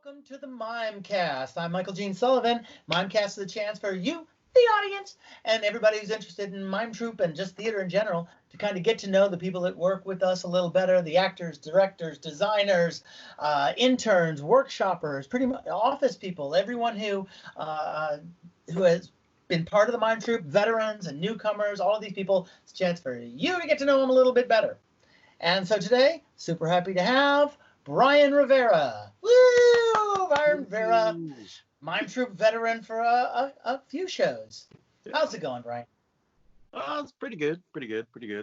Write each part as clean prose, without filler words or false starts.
Welcome to the MimeCast. I'm Michael Gene Sullivan. MimeCast is a chance for you, the audience, and everybody who's interested in mime troupe and just theater in general to kind of get to know the people that work with us a little better, the actors, directors, designers, interns, workshoppers, pretty much office people, everyone who has been part of the mime troupe, veterans and newcomers, all of these people. It's a chance for you to get to know them a little bit better. And so today, super happy to have Brian Rivera. Woo! Brian Rivera, mime troupe veteran for a few shows. How's it going, Brian? It's pretty good.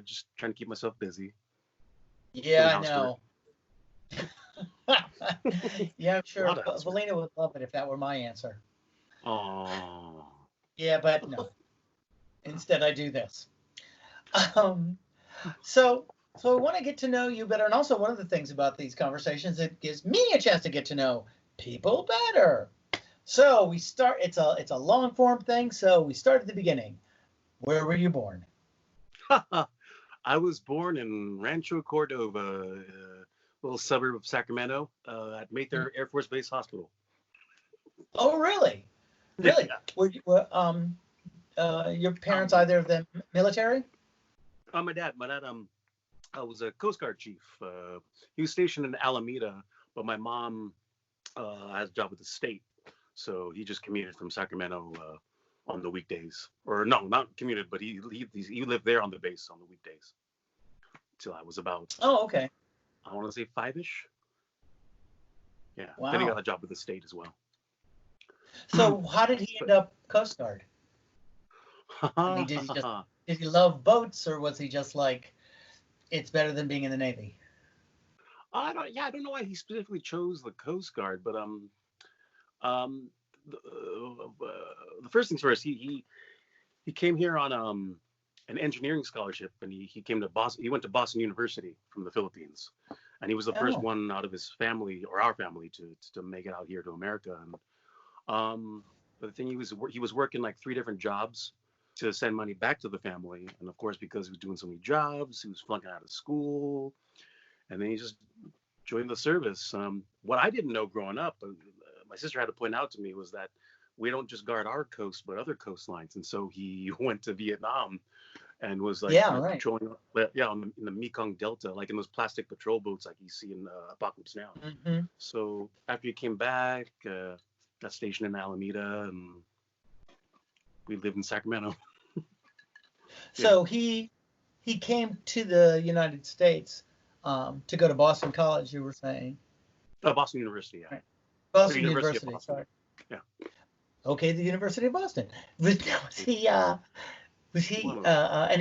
Just trying to keep myself busy. Yeah, I know. Yeah, I'm sure Valina would love it if that were my answer. Oh. Yeah, but no. Instead, I do this. So I want to get to know you better, and also one of the things about these conversations, it gives me a chance to get to know people better. So we start. It's a long form thing. So we start at the beginning. Where were you born? I was born in Rancho Cordova, a little suburb of Sacramento, at Mayfair Air Force Base Hospital. Oh, really? Really? Yeah. Were your parents either of them military? My dad I was a Coast Guard chief. He was stationed in Alameda, but my mom has a job with the state, so he just commuted from Sacramento on the weekdays. Or no, not commuted, but he lived there on the base on the weekdays till I was about. Oh, okay. I want to say 5-ish. Yeah. Wow. Then he got a job with the state as well. So how did he end up Coast Guard? I mean, did he love boats, or was he just like, it's better than being in the Navy? I don't know why he specifically chose the Coast Guard, but the first things first, he came here on an engineering scholarship, and he came to Boston. He went to Boston University from the Philippines, and he was the first one out of his family, or our family, to make it out here to America. And but the thing, he was working like 3 different jobs to send money back to the family, and of course, because he was doing so many jobs, he was flunking out of school, and then he just joined the service. What I didn't know growing up, my sister had to point out to me, was that we don't just guard our coast, but other coastlines. And so he went to Vietnam and was like patrolling, in the Mekong Delta, like in those plastic patrol boats like you see in Apocalypse Now. Mm-hmm. So after he came back, got stationed in Alameda, and we lived in Sacramento. So he came to the United States to go to Boston College, you were saying? Boston University, yeah. Right. Boston University, sorry. Yeah. Okay, the University of Boston. Was he and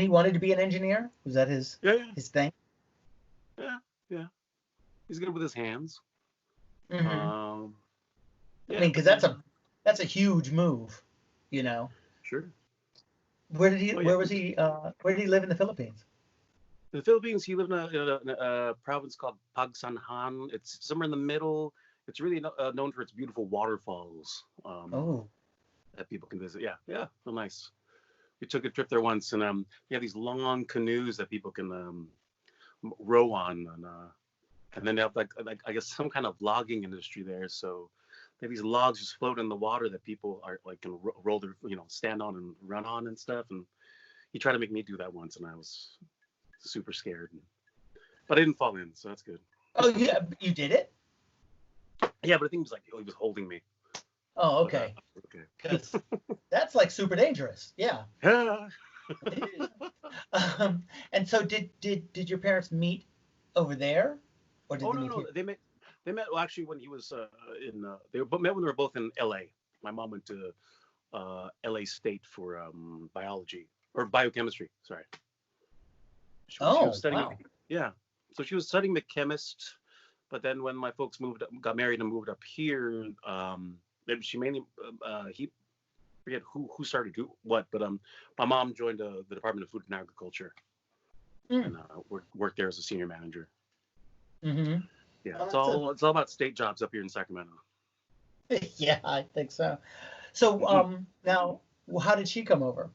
he wanted to be an engineer? Was that his thing? Yeah. He's good with his hands. Mm-hmm. I mean, because that's a huge move, you know. Sure. Where did he live in the Philippines? In the Philippines, he lived in a province called Pagsanhan. It's somewhere in the middle. It's really known for its beautiful waterfalls that people can visit. Yeah, so nice. We took a trip there once, and they have these long canoes that people can row on, and then they have like I guess some kind of logging industry there. So they have these logs just float in the water that people are like can roll their stand on and run on and stuff. And he tried to make me do that once, and I was super scared, but I didn't fall in, so that's good. Oh, yeah, you did it? Yeah, but I think he was like, he was holding me. Oh, okay. Okay. Because that's like super dangerous. Yeah. And so did your parents meet over there, or did they meet here? They met. Well, actually, when he was they met when they were both in L.A. My mom went to L.A. State for biology or biochemistry. Sorry. She was studying. Wow. Yeah. So she was studying the chemist, but then when my folks got married and moved up here, she mainly he forget who started what, but my mom joined the Department of Food and Agriculture and worked there as a senior manager. Mm-hmm. Yeah, it's all about state jobs up here in Sacramento. Yeah, I think so. So now, how did she come over?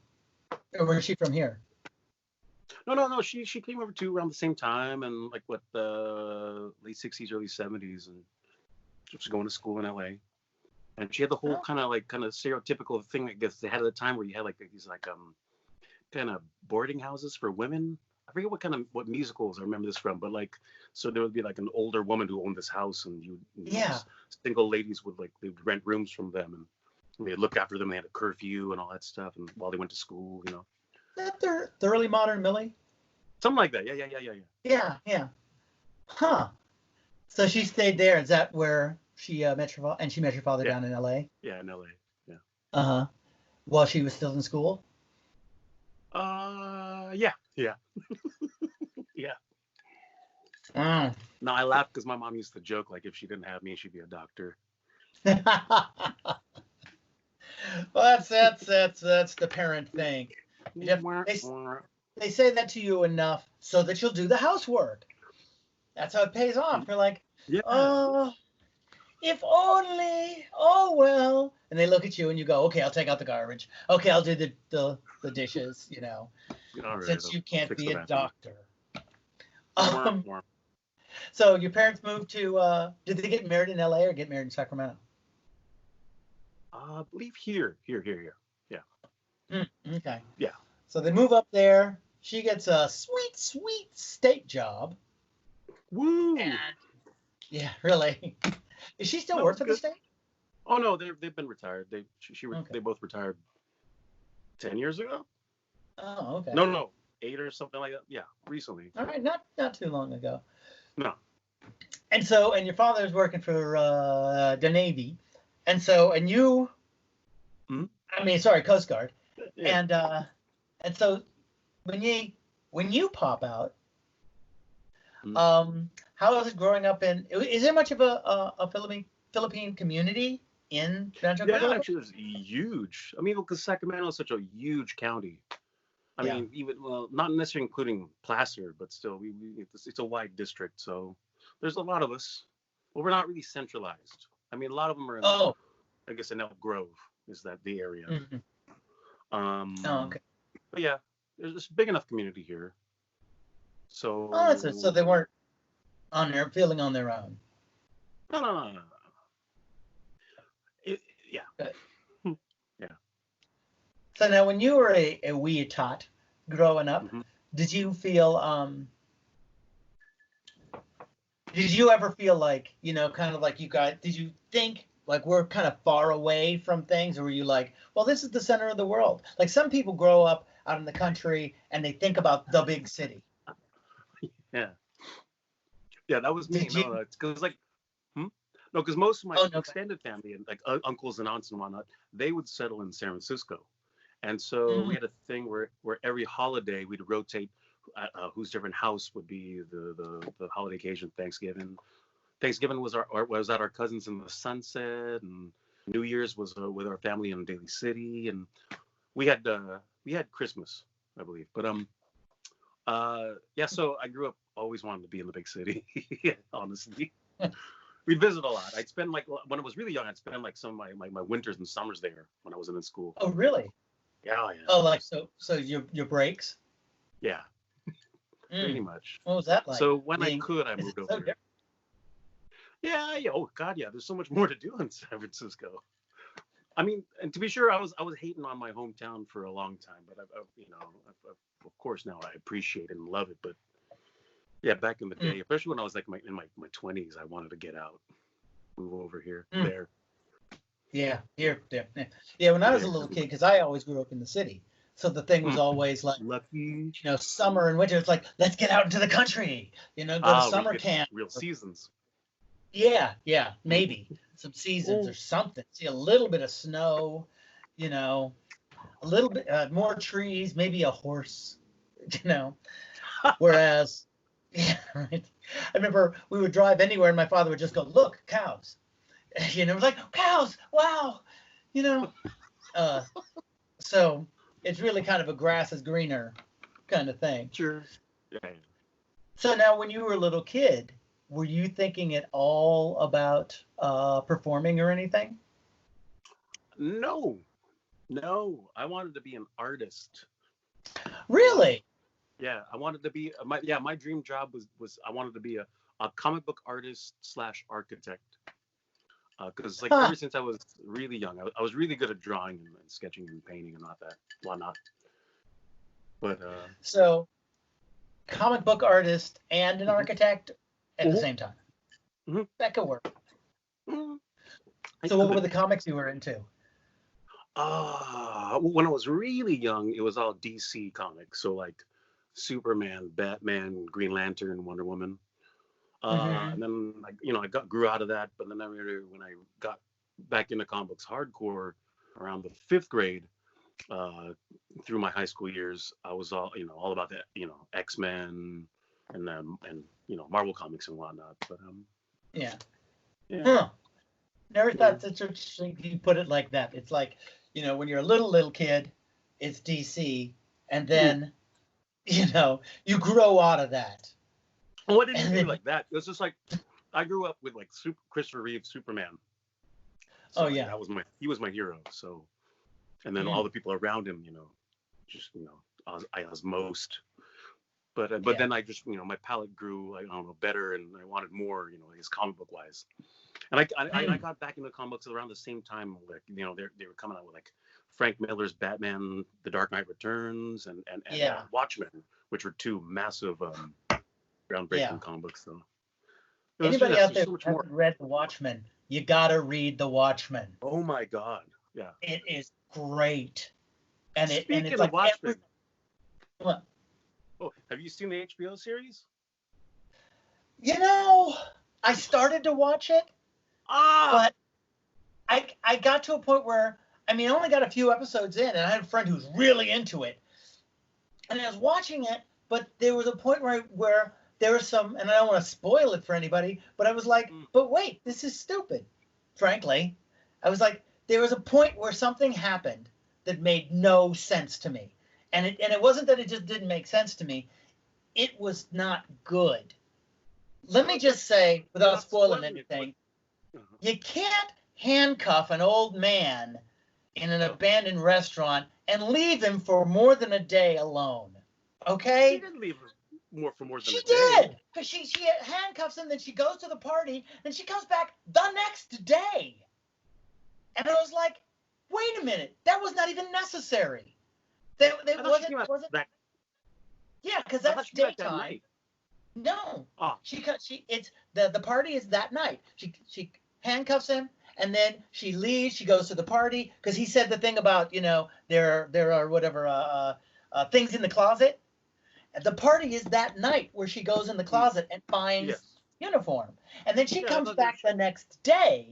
Or was she from here? No. She came over too around the same time, and like the late 60s, early 70s, and She was going to school in LA. And she had the whole kind of stereotypical thing that gets ahead of the time where you had like these like kind of boarding houses for women. I forget what musicals I remember this from, but like, so there would be like an older woman who owned this house, and single ladies they'd rent rooms from them, and they'd look after them. They had a curfew and all that stuff, and while they went to school, Is that the early modern Millie? Something like that. Yeah. Huh. So she stayed there. Is that where she met your father? And she met your father down in L.A.? Yeah, in L.A. Yeah. Uh-huh. While she was still in school? Yeah. Yeah. Mm. No, I laugh because my mom used to joke, like, if she didn't have me, she'd be a doctor. Well, that's the parent thing. They say that to you enough so that you'll do the housework. That's how it pays off. You're like, oh, if only, oh well. And they look at you and you go, okay, I'll take out the garbage. Okay, I'll do the dishes, Right, since you can't be a doctor. So your parents moved to, did they get married in LA or get married in Sacramento? I believe here. Yeah. Okay. Yeah. So they move up there. She gets a sweet state job. Woo! And, yeah, really. Is she still work for the state? Oh no, they've been retired. They both retired 10 years ago. Oh, okay. No, 8 or something like that. Yeah, recently. All right, not too long ago. No. And your father's working for the Navy, and you. I mean, sorry, Coast Guard. Yeah. And so when you pop out, how is it growing up in? Is there much of a Philippine community in Rancho Cordova? Yeah, actually, it's huge. I mean, because Sacramento is such a huge county. I mean, even not necessarily including Placer, but still, it's a wide district. So there's a lot of us. Well, we're not really centralized. I mean, a lot of them are in, I guess, in Elk Grove is that the area. Mm-hmm. Okay. But yeah, there's a big enough community here. So. Oh, that's it. So they weren't feeling on their own. No. Yeah. Good. Yeah. So now, when you were a wee tot growing up, did you feel did you ever feel like, kind of like did you think like we're kind of far away from things, or were you like, well, this is the center of the world? Like some people grow up out in the country and they think about the big city. Yeah, that was me. No, it's because no, because most of my extended family and like uncles and aunts and whatnot, they would settle in San Francisco, and so we had a thing where every holiday we'd rotate whose different house would be the holiday occasion. Thanksgiving was at our cousins in the Sunset, and New Year's was with our family in Daly City, and we had Christmas, I believe. But so I grew up always wanting to be in the big city. Honestly, we'd visit a lot. I'd spend when I was really young, I'd spend some of my winters and summers there when I was in school. Oh, really? Yeah. Oh, so your breaks? Yeah. Pretty much. What was that like? So when I could, I moved over there. Different? Yeah. Oh God, yeah. There's so much more to do in San Francisco. I mean, and to be sure, I was hating on my hometown for a long time, but of course now I appreciate it and love it. But yeah, back in the day, especially when I was in my 20s, I wanted to get out, move over here, there. Yeah, here, there. Yeah, when I was a little kid, because I always grew up in the city. So the thing was always like, lucky, summer and winter. It's like, let's get out into the country, go to summer camp. Real seasons. Yeah, maybe some seasons or something. See a little bit of snow, a little bit more trees, maybe a horse, Whereas, yeah, right. I remember we would drive anywhere and my father would just go, look, cows. It was like, cows, wow, So it's really kind of a grass is greener kind of thing. Sure. Yeah. So now when you were a little kid, were you thinking at all about performing or anything? No. I wanted to be an artist. Really? Yeah, I wanted to be my dream job was I wanted to be a comic book artist / architect. because like ever since I was really young, I was really good at drawing and sketching and painting and whatnot. But so, comic book artist and an architect at the same time. Mm-hmm. That could work. Mm-hmm. So what were the comics you were into? When I was really young, it was all DC comics. So like Superman, Batman, Green Lantern, Wonder Woman. And then I grew out of that. But then when I got back into comic books hardcore around the 5th grade, through my high school years, I was all about that, X-Men and Marvel comics and whatnot. But yeah. Huh. Never thought such a you put it like that. It's like, when you're a little kid, it's DC, and then you grow out of that. Well, it didn't really like that. It was just like I grew up with like Christopher Reeve Superman. So, he was my hero. So, and then all the people around him, just I was most. But then I just my palette grew, I don't know, better, and I wanted more, I guess comic book wise. And I got back into comic books around the same time, like they were coming out with like Frank Miller's Batman, The Dark Knight Returns, and Watchmen, which were 2 massive groundbreaking comic books. So anybody out there who hasn't read The Watchmen, you gotta read The Watchmen. Oh my God, yeah, it is great. And Speaking of like Watchmen, what? Oh, have you seen the HBO series? I started to watch it, but I got to a point where, I only got a few episodes in, and I had a friend who's really into it. And I was watching it, but there was a point where there was some, and I don't want to spoil it for anybody, but I was like, but wait, this is stupid, frankly. I was like, there was a point where something happened that made no sense to me. And it wasn't that it just didn't make sense to me. It was not good. Let me just say, without spoiling anything, you can't handcuff an old man in an abandoned restaurant and leave him for more than a day alone. Okay? She didn't leave him for more than a day. She did. Because she handcuffs him, then she goes to the party, then she comes back the next day. And I was like, wait a minute. That was not even necessary. That wasn't. Yeah, because that's daytime. No. It's the party is that night. She handcuffs him, and then she leaves. She goes to the party because he said the thing about there are whatever things in the closet. The party is that night where she goes in the closet and finds uniform, and then she comes back the next day,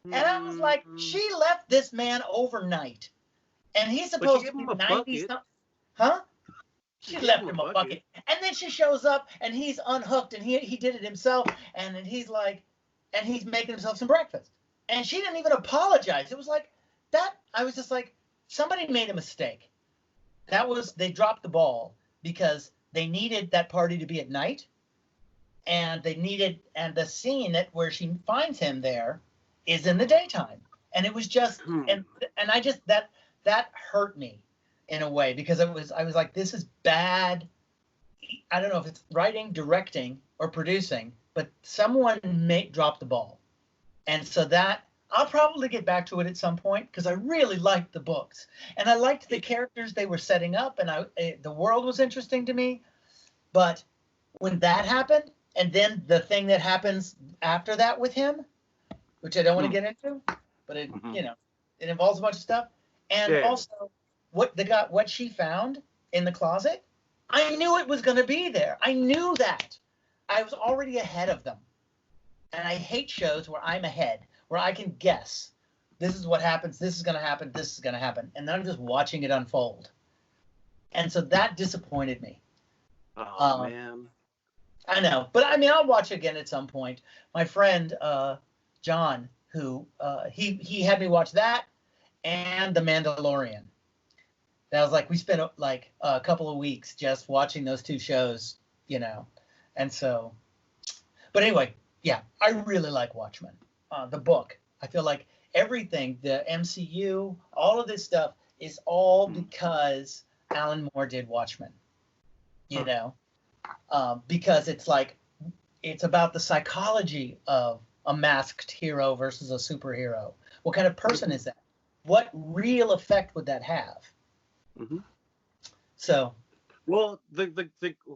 and I was like, she left this man overnight. And he's supposed to be 90-something. Huh? She left him a bucket. And then she shows up, and he's unhooked, and he did it himself. And then he's like, and he's making himself some breakfast. And she didn't even apologize. It was like that. I was just like, somebody made a mistake. They dropped the ball because they needed that party to be at night. And and the scene where she finds him there is in the daytime. And it was just, and I just, that hurt me in a way because I was like, this is bad. I don't know if it's writing, directing, or producing, but someone may drop the ball. And so that I'll probably get back to it at some point because I really liked the books and I liked the characters they were setting up and the world was interesting to me. But when that happened, and then the thing that happens after that with him, which I don't want to get into, but it it involves a bunch of stuff. And also, what she found in the closet, I knew it was going to be there. I knew that. I was already ahead of them. And I hate shows where I'm ahead, where I can guess. This is what happens. This is going to happen. This is going to happen. And then I'm just watching it unfold. And so that disappointed me. Oh, man. I know. But, I'll watch it again at some point. My friend, John, who he had me watch that and The Mandalorian. That was like, we spent like a couple of weeks just watching those 2 shows, and so, but anyway, yeah, I really like Watchmen, the book. I feel like everything, the MCU, all of this stuff is all because Alan Moore did Watchmen, because it's like, it's about the psychology of a masked hero versus a superhero? What kind of person is that? What real effect would that have? Mm-hmm. So, well, the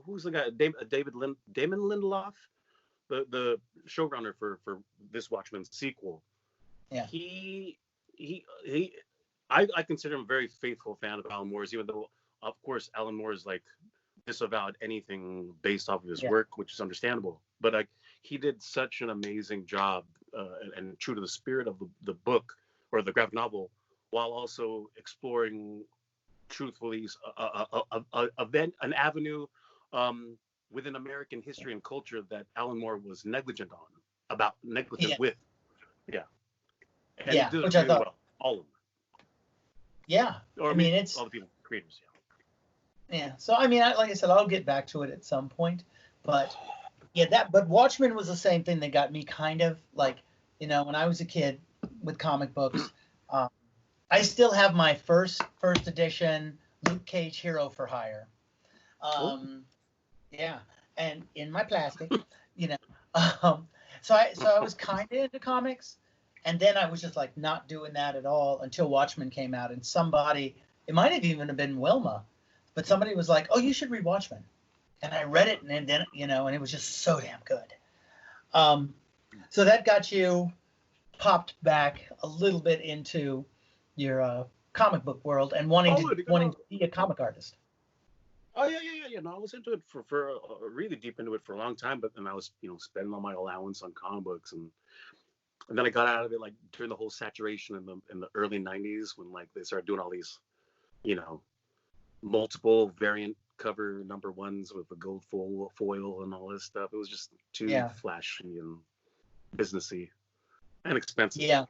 who's the guy? Damon Lindelof, the showrunner for this Watchmen sequel. yeah, He I consider him a very faithful fan of Alan Moore's, even though of course Alan Moore's like disavowed anything based off of his yeah, work, which is understandable. But like he did such an amazing job, and true to the spirit of the book or the graphic novel, while also exploring truthfully an avenue within American history and culture that Alan Moore was negligent yeah, with. Yeah, and he yeah. did it Which I really thought, well. All of them, yeah. or I maybe mean, it's all the people, creators. yeah. So I mean, like I said, I'll get back to it at some point, but yeah, but Watchmen was the same thing that got me kind of like, when I was a kid with comic books. Um, I still have my first edition Luke Cage Hero for Hire. Oh, Yeah, and in my plastic, you know. Um, so I was kind of into comics, and then I was just like not doing that at all until Watchmen came out, and somebody, it might have even been Wilma, but somebody was like, "Oh, you should read Watchmen," and I read it, and then and it was just so damn good. Um, so that got you popped back a little bit into your comic book world and oh, wanting to be a comic artist. oh yeah. No, I was into it for really deep into it for a long time, but then I was spending all my allowance on comic books, and then I got out of it like during the whole saturation in the early '90s when like they started doing all these you know multiple variant cover number ones with the gold foil and all this stuff. It was just too Yeah, flashy and businessy and expensive. yeah,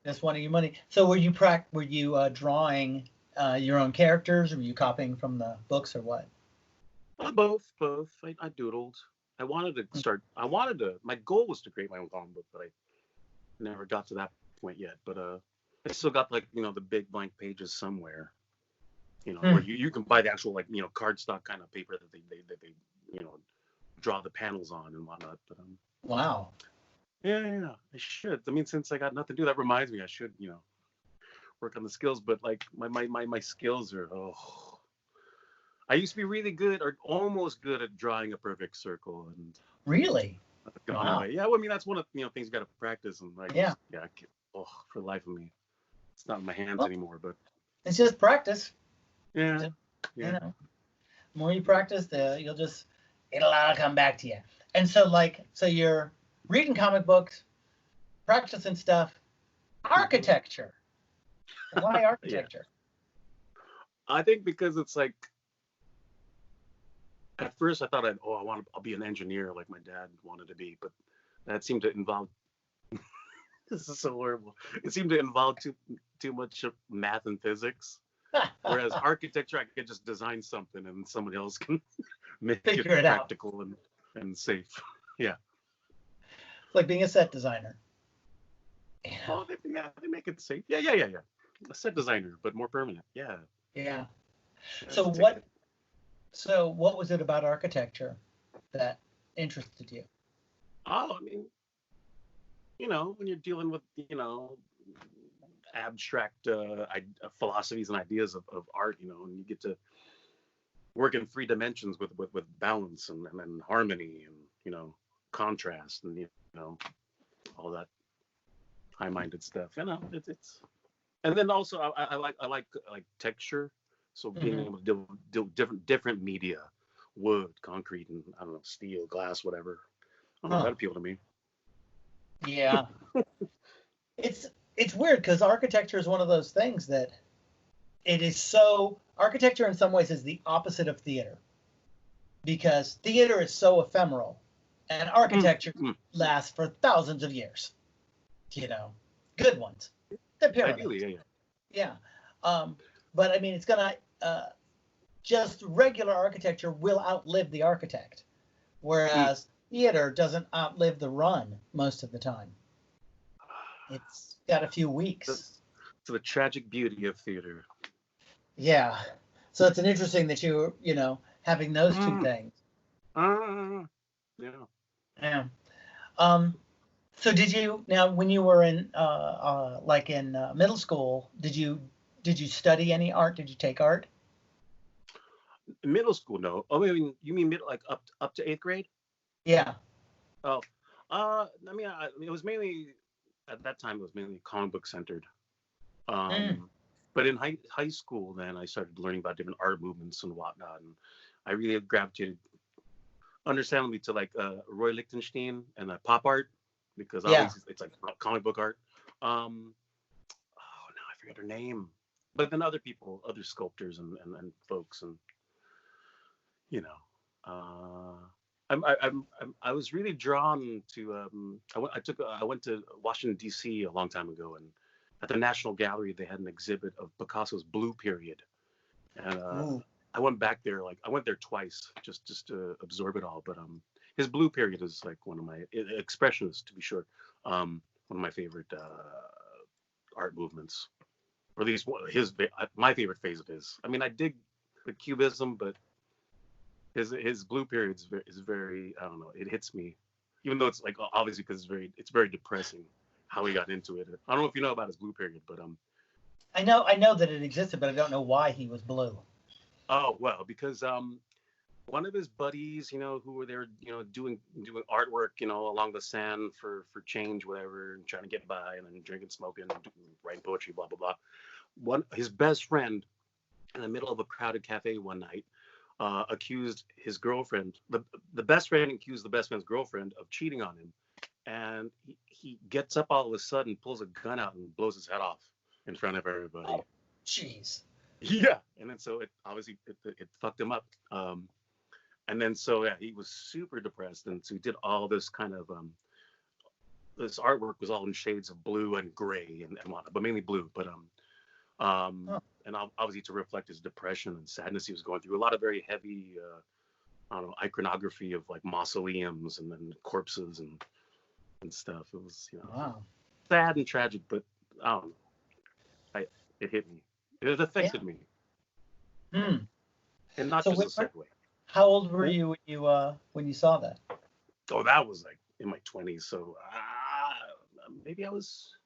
just wanting your money. So were you drawing your own characters, or were you copying from the books, or what? Both. I doodled. I wanted to start. I wanted to. My goal was to create my own comic book, but I never got to that point yet. But I still got like the big blank pages somewhere. Where Hmm. you can buy the actual like cardstock kind of paper that they draw the panels on and whatnot. But Wow. yeah, I should. I mean, since I got nothing to do, that reminds me I should work on the skills. But like my skills are I used to be really good or almost good at drawing a perfect circle and Really? gone Wow. away. Yeah, well, I mean that's one of things you got to practice and like Yeah. yeah, I can't, for the life of me, it's not in my hands Well, anymore. But it's just practice. yeah, Just, yeah. the more you practice, it'll all come back to you. And so you're reading comic books, practicing stuff, Mm-hmm. architecture. Why Yeah, architecture? I think because it's like at first I thought I'll be an engineer like my dad wanted to be, but that seemed to involve this is so horrible. It seemed to involve too much of math and physics. Whereas architecture, I could just design something and somebody else can make it Figure it out. practical and safe. Yeah. It's like being a set designer. Oh, they make it safe. Yeah. A set designer, but more permanent. Yeah. Yeah. That's So a ticket. what was it about architecture that interested you? Oh, I mean, when you're dealing with, abstract philosophies and ideas of art, and you get to work in three dimensions with balance and harmony and, contrast and, all that high-minded stuff. It's and then also I like texture, so being Hmm. able to do different media, wood, concrete, and I don't know, steel, glass, whatever. I don't know, that Huh. appealed to me. Yeah. It's it's weird because architecture is one of those things that architecture in some ways is the opposite of theater because theater is so ephemeral and Mm, architecture mm. lasts for thousands of years. You know, good ones. The Ideally, pyramids. yeah, yeah. Yeah. Um, but I mean, it's gonna just regular architecture will outlive the architect, Mm. whereas theater doesn't outlive the run most of the time. It's got a few The, weeks. the tragic beauty of theater. Yeah. So it's an interesting that having those two Mm. things. Ah, yeah. Yeah. So did you now when you were in like in middle school, did you study any art? Did you take art? Middle school, no. Oh, I mean, you mean like up to eighth grade? Yeah. Oh, I mean, it was mainly at that time. It was mainly comic book centered. Mm. Um, but in high school, then I started learning about different art movements and whatnot, and I really gravitated, understandably, to like Roy Lichtenstein and pop art because Yeah. obviously it's like comic book art. Um, oh, now I forget her name. But then other people, other sculptors and folks, and you know, I was really drawn to I went to Washington D.C. a long time ago, and at the National Gallery they had an exhibit of Picasso's Blue Period, and Ooh. I went back there, like I went there twice just to absorb it all. But his Blue Period is like one of my expressionist, to be short, one of my favorite art movements, or at least my favorite phase of his. I mean, I dig the Cubism, but his Blue Period is very, I don't know, it hits me, even though it's like obviously because it's very depressing how he got into it. I don't know if you know about his Blue Period, but I know that it existed, but I don't know why he was blue. oh well, because one of his buddies, who were there, doing artwork, along the sand for change, whatever, and trying to get by, and then drinking, smoking, and writing poetry, blah blah blah. His best friend, in the middle of a crowded cafe one night, accused his girlfriend. The best friend accused the best friend's girlfriend of cheating on him, and he gets up all of a sudden, pulls a gun out, and blows his head off in front of everybody. Oh, jeez. Yeah, and then so it obviously it fucked him up. And then so yeah, he was super depressed, and so he did all this kind of this artwork was all in shades of blue and gray and whatnot, but mainly blue. But Huh. and obviously to reflect his depression and sadness he was going through. A lot of very heavy, I don't know, iconography of like mausoleums and then corpses and stuff. It was Wow. sad and tragic, but I don't know, it hit me. It Yeah. affected me, Hmm. and not So just a sad way. how old were you when you saw that? Oh, that was like in my 20s, so maybe I was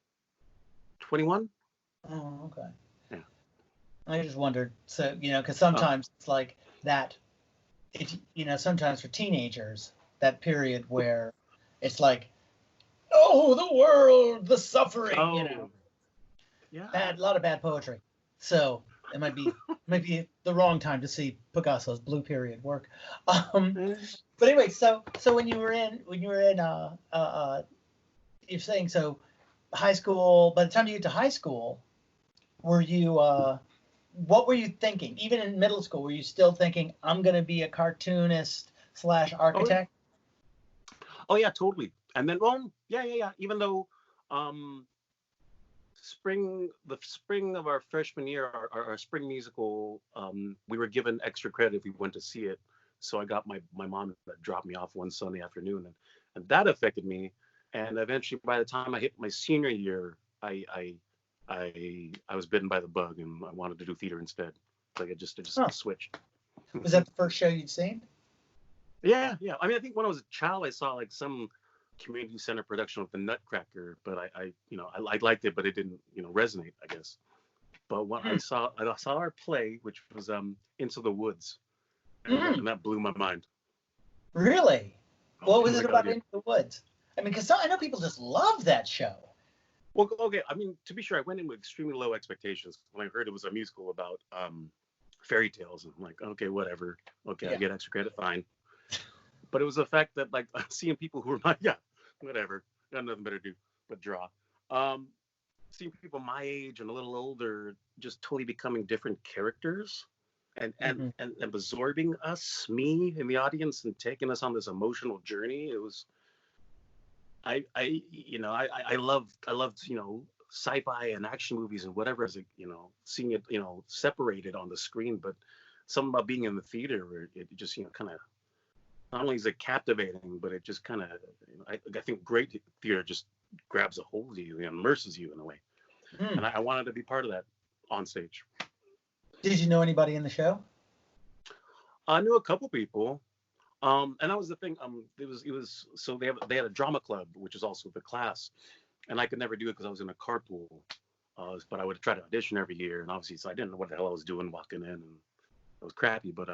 21. Oh, okay. Yeah. I just wondered. So, because Oh. sometimes it's like that. Sometimes for teenagers, that period where it's like, oh, the world, the suffering, Oh. Yeah. a lot of bad poetry. So it might be the wrong time to see Picasso's Blue Period work. Um, Eh. but anyway, so when you were in you're saying so high school. By the time you get to high school, were you what were you thinking? Even in middle school, were you still thinking I'm going to be a cartoonist slash Oh, yeah. architect? Oh, yeah, totally. And then, well, yeah. Even though, um, the spring of our freshman year, our spring musical, we were given extra credit if we went to see it. So I got my mom that dropped me off one Sunday afternoon, and that affected me. And eventually, by the time I hit my senior year, I was bitten by the bug, and I wanted to do theater instead. Like it just Huh. switched. Was that the first show you'd seen? Yeah. I mean, I think when I was a child, I saw like some community center production of the Nutcracker, but I liked it, but it didn't, resonate, I guess. But when Mm. I saw our play, which was Into the Woods, and Mm. that blew my mind. Really? Oh What man, was I it gotta about be. Into the Woods? I mean, because I know people just love that show. Well, okay. I mean, to be sure, I went in with extremely low expectations when I heard it was a musical about fairy tales. And I'm like, okay, whatever. Okay, I Yeah. get extra credit, fine. But it was the fact that like seeing people who were my yeah, whatever, got nothing better to do but draw. Um, Seeing people my age and a little older just totally becoming different characters Hmm. and absorbing us, me in the audience, and taking us on this emotional journey. It was I loved sci-fi and action movies and whatever as a seeing it separated on the screen, but something about being in the theater where it just kind of not only is it captivating, but it just kind of I think great theater just grabs a hold of you and immerses you in a way, and Mm. I wanted to be part of that on stage. Did you know anybody in the show? I knew a couple people. And that was the thing. It was so they had a drama club, which is also the class, and I could never do it because I was in a carpool. But I would try to audition every year, and obviously, so I didn't know what the hell I was doing walking in, and it was crappy. But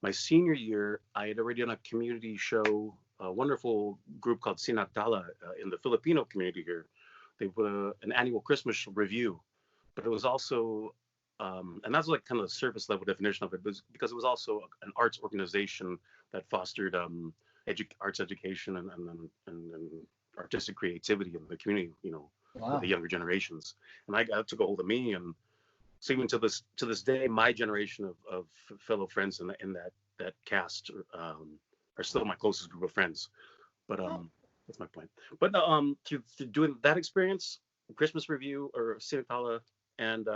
my senior year, I had already done a community show, a wonderful group called Sinatala in the Filipino community here. They put an annual Christmas review, but it was also, and that's like kind of the surface level definition of it, was because it was also an arts organization that fostered arts education and artistic creativity in the community, for the Wow. younger generations. And that took a hold of me, and so even to this day, my generation of fellow friends in that cast are still my closest group of friends. But Oh, that's my point. But to doing that experience, Christmas review or Sinatala, and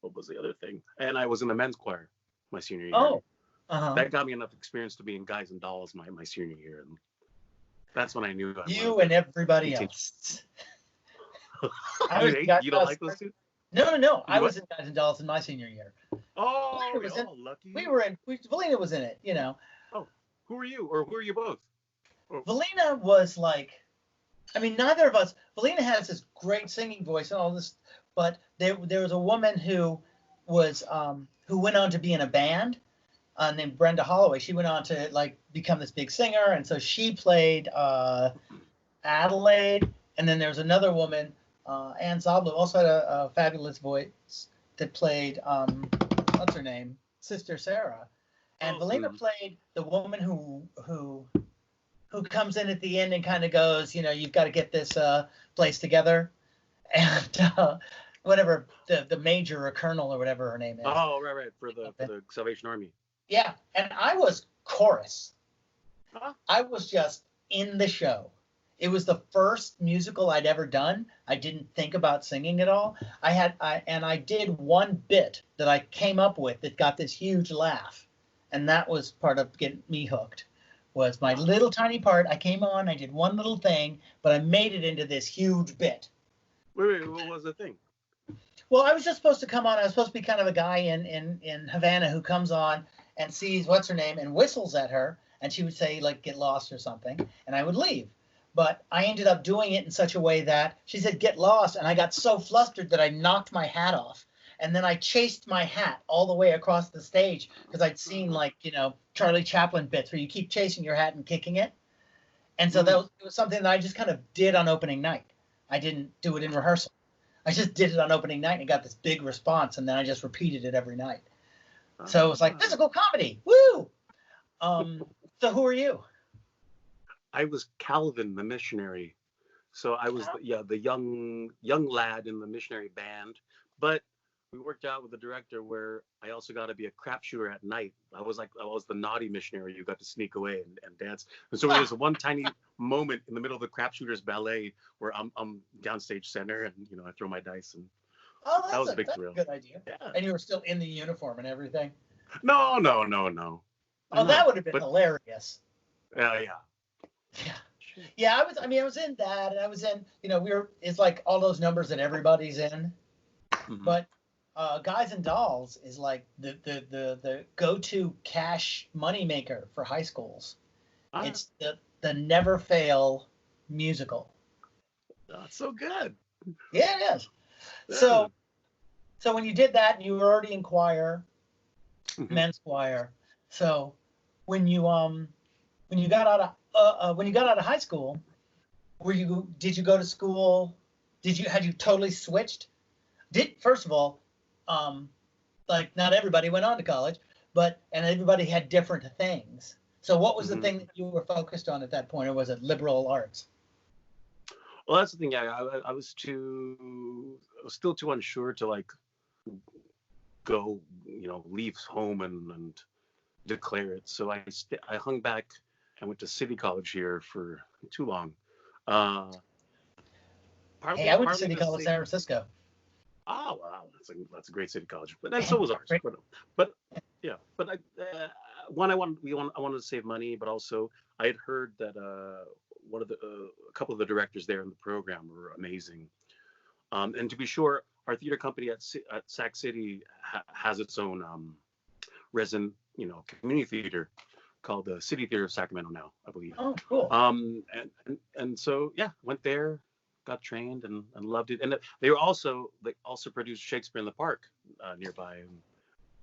what was the other thing? And I was in the men's choir my senior year. oh, uh-huh. That got me enough experience to be in Guys and Dolls my senior year, and that's when I knew I wanted You and everybody to continue. else. I was You don't like those two? No, no, no. I You was what? in Guys and Dolls in my senior year. Oh, Valina was in. oh, We lucky. were in. Valina was in it. Oh, who are you, or who are you both? Oh, Valina was like. I mean, neither of us. Valina has this great singing voice and all this, but there was a woman who was who went on to be in a band named Brenda Holloway. She went on to like become this big singer, and so she played Adelaide. And then there's another woman, Anne Zablo, also had a fabulous voice that played what's her name, Sister Sarah. And oh, Valina played the woman who comes in at the end and kind of goes, you've got to get this place together, and whatever the major or colonel or whatever her name is. oh, right, for the Salvation Army. Yeah, and I was chorus. Huh? I was just in the show. It was the first musical I'd ever done. I didn't think about singing at all. I did one bit that I came up with that got this huge laugh, and that was part of getting me hooked. Was my little tiny part. I came on, I did one little thing, but I made it into this huge bit. Wait, what was the thing? Well, I was just supposed to come on. I was supposed to be kind of a guy in Havana who comes on and sees what's her name and whistles at her, and she would say like get lost or something, and I would leave. But I ended up doing it in such a way that she said get lost, and I got so flustered that I knocked my hat off. And then I chased my hat all the way across the stage because I'd seen like, Charlie Chaplin bits where you keep chasing your hat and kicking it. And so it was something that I just kind of did on opening night. I didn't do it in rehearsal. I just did it on opening night and got this big response, and then I just repeated it every night. So it was like physical comedy. Woo! So who are you? I was Calvin, the missionary. So I was the young lad in the missionary band, but we worked out with the director where I also got to be a crap shooter at night. I was the naughty missionary. You got to sneak away and dance. And so there's one tiny moment in the middle of the crap shooters ballet where I'm downstage center, and I throw my dice, and that was a big thrill. A good idea. Yeah. And you were still in the uniform and everything. No. Oh, that would have been hilarious. Yeah. Yeah. I was in that, and I was in, it's like all those numbers that everybody's in. Mm-hmm. But Guys and Dolls is like the go-to cash money maker for high schools. It's the never fail musical. That's so good. Yeah, it is. Yeah. So when you did that, and you were already in choir, men's choir. So when you got out of high school, did you go to school? Had you totally switched? First of all, like not everybody went on to college, and everybody had different things. So what was the thing that you were focused on at that point, or was it liberal arts? Well, that's the thing. I was still too unsure to like go, leave home and declare it. So I hung back and went to City College here for too long. I went to City College, San Francisco. Oh wow, that's a great city college, but then so was ours. But yeah, but I wanted to save money, but also I had heard that a couple of the directors there in the program were amazing, and to be sure, our theater company at Sac City has its own resident community theater, called the City Theater of Sacramento now, I believe. Oh, cool. And so yeah, went there, got trained and loved it. And they also produced Shakespeare in the Park nearby, and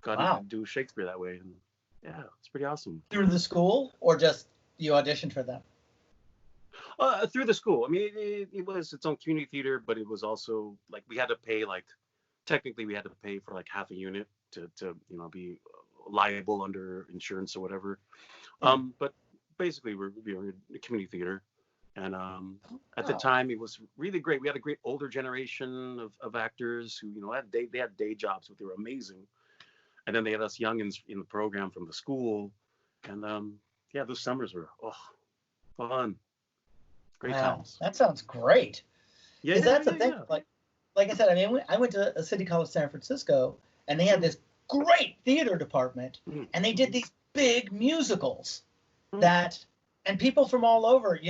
got to do Shakespeare that way. And yeah, it's pretty awesome. Through the school, or just you auditioned for them? Through the school. I mean, it was its own community theater, but it was also like we had to pay technically we had to pay for like half a unit to be liable under insurance or whatever. But basically we were a community theater, and at the time it was really great. We had a great older generation of actors who they had day jobs, but they were amazing. And then they had us youngins in the program from the school, and those summers were fun. Great times. That sounds great. Yeah, that's the thing. Yeah. Like I said, I mean, I went to a city college, San Francisco, and they had this great theater department, and they did these big musicals and people from all over,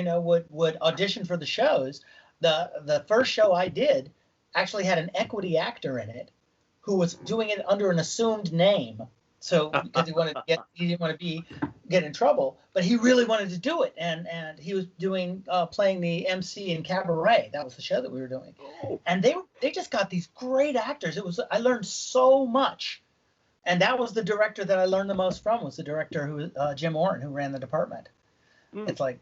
would audition for the shows. The first show I did actually had an equity actor in it who was doing it under an assumed name. So because he didn't want to get in trouble, but he really wanted to do it, and he was playing the MC in Cabaret. That was the show that we were doing, and they just got these great actors. I learned so much, and that was the director that I learned the most from. Was the director who Jim Orton, who ran the department. It's like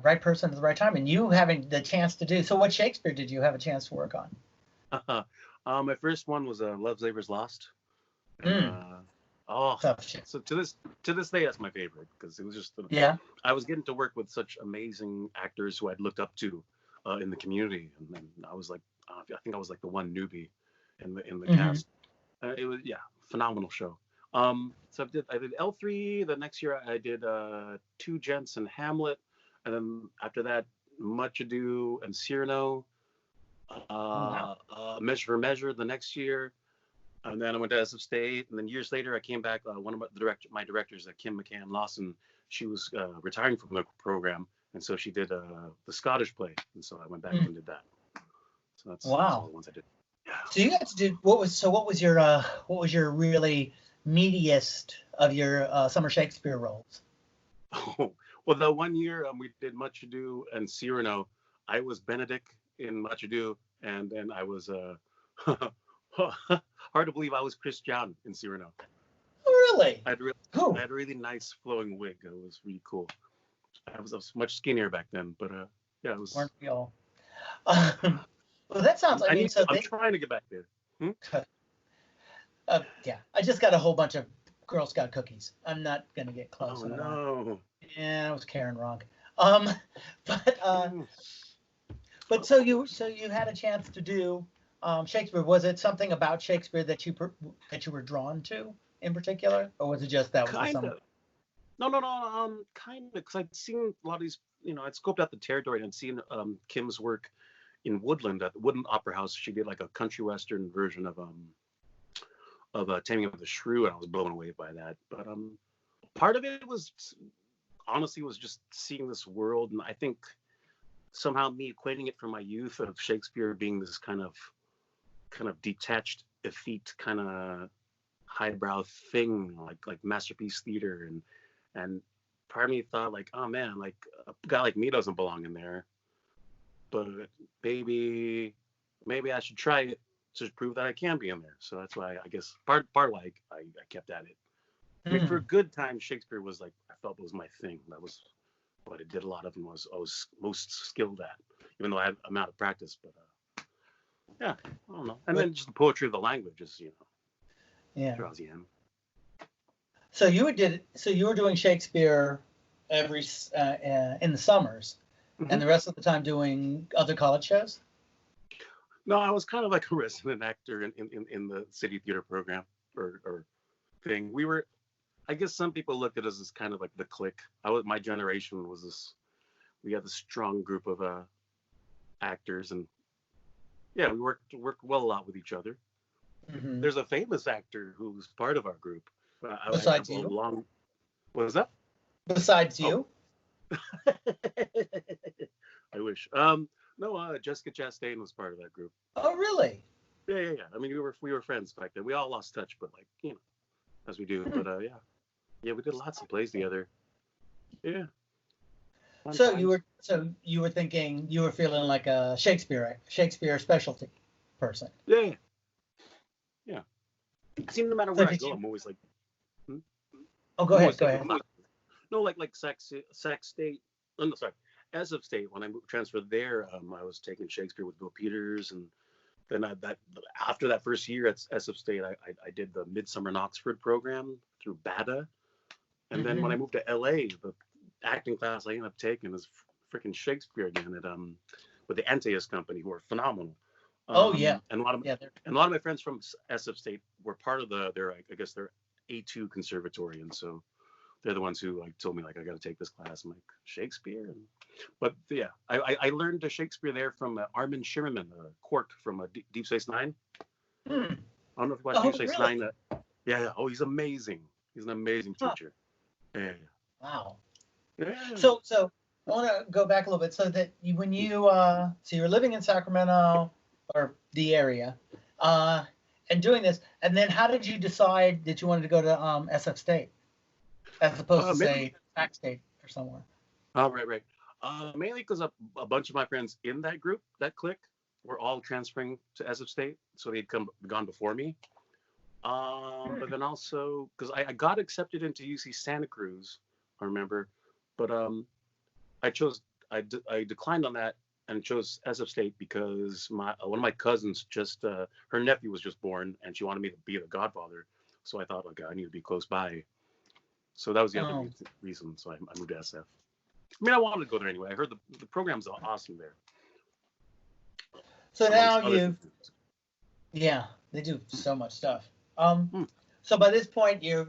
right person at the right time, and you having the chance to do. So what Shakespeare did you have a chance to work on? My first one was Love's Labor's Lost. So to this day, that's my favorite, because it was just I was getting to work with such amazing actors who I'd looked up to in the community, and then I was like, I think I was like the one newbie in the cast. It was phenomenal show. So I did L3. The next year I did Two Gents and Hamlet, and then after that Much Ado and Cyrano. Measure for Measure the next year. And then I went to SF State, and then years later I came back. One of my directors, Kim McCann Lawson, she was retiring from the program, and so she did the Scottish play, and so I went back and did that. So that's all the ones I did. Yeah. So you got to do what was your really meatiest of your summer Shakespeare roles? Oh, well, the one year we did Much Ado and Cyrano. I was Benedict in Much Ado, and then I was hard to believe I was Christian in Cyrano. Oh, really? I had a really nice flowing wig. It was really cool. I was much skinnier back then, but it was. Weren't we all? Well, that sounds. I'm trying to get back there. I just got a whole bunch of Girl Scout cookies. I'm not gonna get close. Oh no. Yeah, I was Karen wrong. But so you had a chance to do Shakespeare. Was it something about Shakespeare that you were drawn to in particular, or was it just that? Kind of. No. Kind of, because I'd seen a lot of these. I'd scoped out the territory and I'd seen Kim's work in Woodland at the Woodland Opera House. She did like a country western version of Taming of the Shrew, and I was blown away by that. But part of it was honestly just seeing this world, and I think somehow me equating it from my youth of Shakespeare being this kind of detached, effete, kind of highbrow thing, like masterpiece theater, and part of me thought like, oh man, like a guy like me doesn't belong in there, but maybe I should try it to prove that I can be in there. So that's why I guess part why I kept at it. I mean, for a good time, Shakespeare was like, I felt it was my thing. That was what I did a lot of, and I was most skilled at, even though I'm out of practice. But I don't know. And then just the poetry of the language is, draws you in. So you were doing Shakespeare every in the summers, and the rest of the time doing other college shows? No, I was kind of like a resident actor in the city theater program or thing. We were, I guess some people looked at us as kind of like the clique. My generation was this. We had this strong group of actors, and we worked well a lot with each other. Mm-hmm. There's a famous actor who's part of our group. Besides you? What was that? Besides you? I wish. No, Jessica Chastain was part of that group. Oh, really? Yeah. I mean, we were friends back then. We all lost touch, but as we do. But we did lots of plays together. Yeah. So you were thinking, you were feeling like a Shakespeare specialty person. Yeah. Yeah. I seem no matter So where I go, I'm always like, oh, go ahead. No, like Sac State. Oh, no, sorry. SF State, when I transferred there, I was taking Shakespeare with Bill Peters, and then after that first year at SF State, I did the Midsummer in Oxford program through BADA, and then when I moved to LA, the acting class I ended up taking is freaking Shakespeare again at with the Antaeus Company, who are phenomenal. Oh yeah, and a lot of my friends from SF State were part of their A2 conservatory, and so they're the ones who like told me like I got to take this class. I'm like Shakespeare, but yeah, I learned Shakespeare there from Armin Shimmerman, Quark from Deep Space Nine. I don't know if you watched Deep Space Nine. Yeah. Oh, he's amazing. He's an amazing teacher. Yeah. Wow. Yeah. So I want to go back a little bit. So that when you so you're living in Sacramento or the area, and doing this, and then how did you decide that you wanted to go to SF State as opposed to say Sac State or somewhere? Oh, right. Mainly because a bunch of my friends in that group, that clique, were all transferring to SF State, so they'd gone before me. But then also because I got accepted into UC Santa Cruz, I remember, but I declined on that and chose SF State because one of my cousins her nephew was just born, and she wanted me to be the godfather, so I thought like I need to be close by. So that was the other reason. So I moved to SF. I mean, I wanted to go there anyway. I heard the program's awesome there. So now they do so much stuff. So by this point, you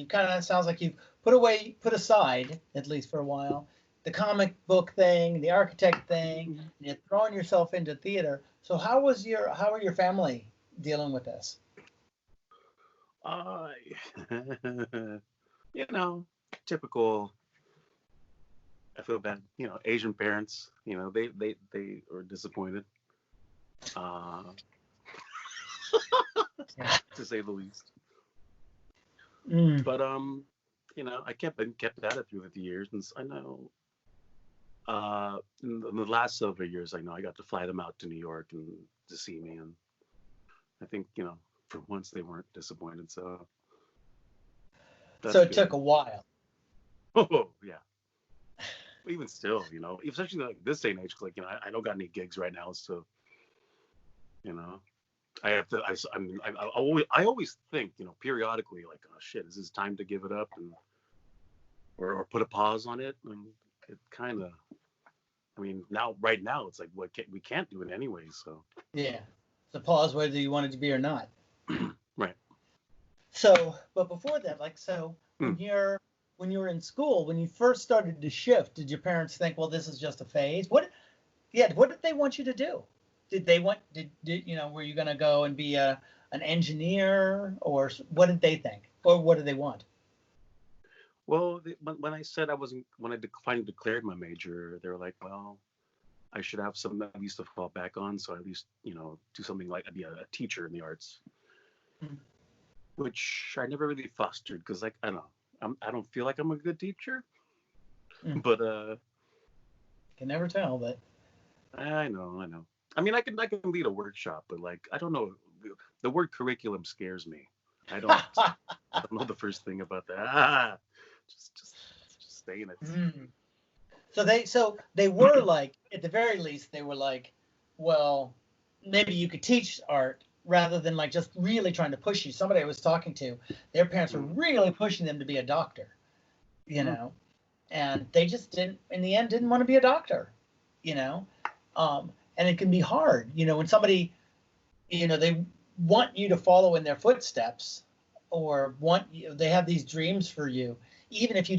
kind of sounds like you've put aside, at least for a while, the comic book thing, the architect thing, and you're throwing yourself into theater. So how are your family dealing with this? Typical. I feel bad. Asian parents. They were disappointed. To say the least. But I kept at it through the years, and I know. In the last several years, I know I got to fly them out to New York and to see me, and I think for once they weren't disappointed. So. So it took a while. Oh yeah. Even still, especially like this day and age, because I don't got any gigs right now, so I have to. I always think, periodically, like, oh shit, is this time to give it up or put a pause on it? And it kind of. I mean, right now, it's like we can't do it anyway. So. Yeah, it's a pause whether you want it to be or not. Right. So, but before that, when you were in school, when you first started to shift, did your parents think, well, this is just a phase? What did they want you to do? Were you going to go and be an engineer, or what did they think? Or what did they want? Well, when I said when I finally declared my major, they were like, well, I should have something at least to fall back on. So at least, do something like be a teacher in the arts, which I never really fostered because I don't know. I don't feel like I'm a good teacher, but can never tell. But I know. I mean, I can lead a workshop, but I don't know. The word curriculum scares me. I don't know the first thing about that. Just stay in it. So they were like, at the very least, they were like, well, maybe you could teach art rather than just really trying to push you. Somebody I was talking to, their parents were really pushing them to be a doctor, and they just didn't want to be a doctor, and it can be hard, when somebody, they want you to follow in their footsteps or they have these dreams for you, even if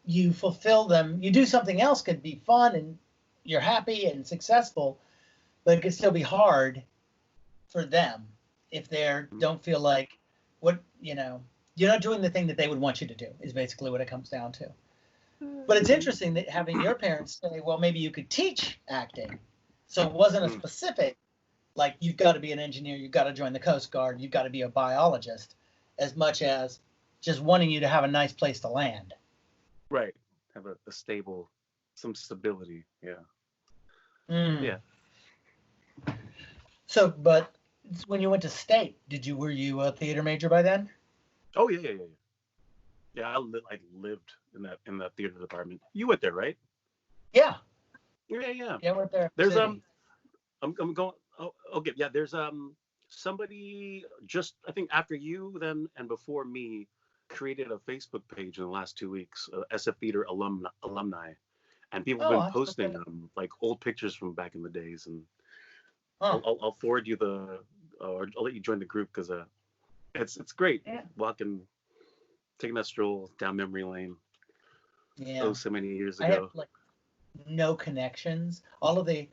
you fulfill them, you do something else could be fun and you're happy and successful, but it could still be hard for them if they don't feel like you're not doing the thing that they would want you to do is basically what it comes down to. But it's interesting that having your parents say, well, maybe you could teach acting. So it wasn't a specific, like you've got to be an engineer, you've got to join the Coast Guard, you've got to be a biologist, as much as just wanting you to have a nice place to land. Right. have a stable, some stability. Yeah. Mm. Yeah. So, but when you went to state, were you a theater major by then? Oh yeah. Yeah, I lived in that theater department. You went there, right? Yeah. Yeah. Yeah, I went there. There's City. I'm going. Oh, okay. Yeah. There's somebody just I think after you then and before me created a Facebook page in the last 2 weeks. SF Theater alumni, and people have Oh, been I still posting like old pictures from back in the days, and huh. I'll forward you or I'll let you join the group because it's great Yeah. walking, taking that stroll down memory lane. Yeah. Oh, so many years I have ago. like no connections. All of the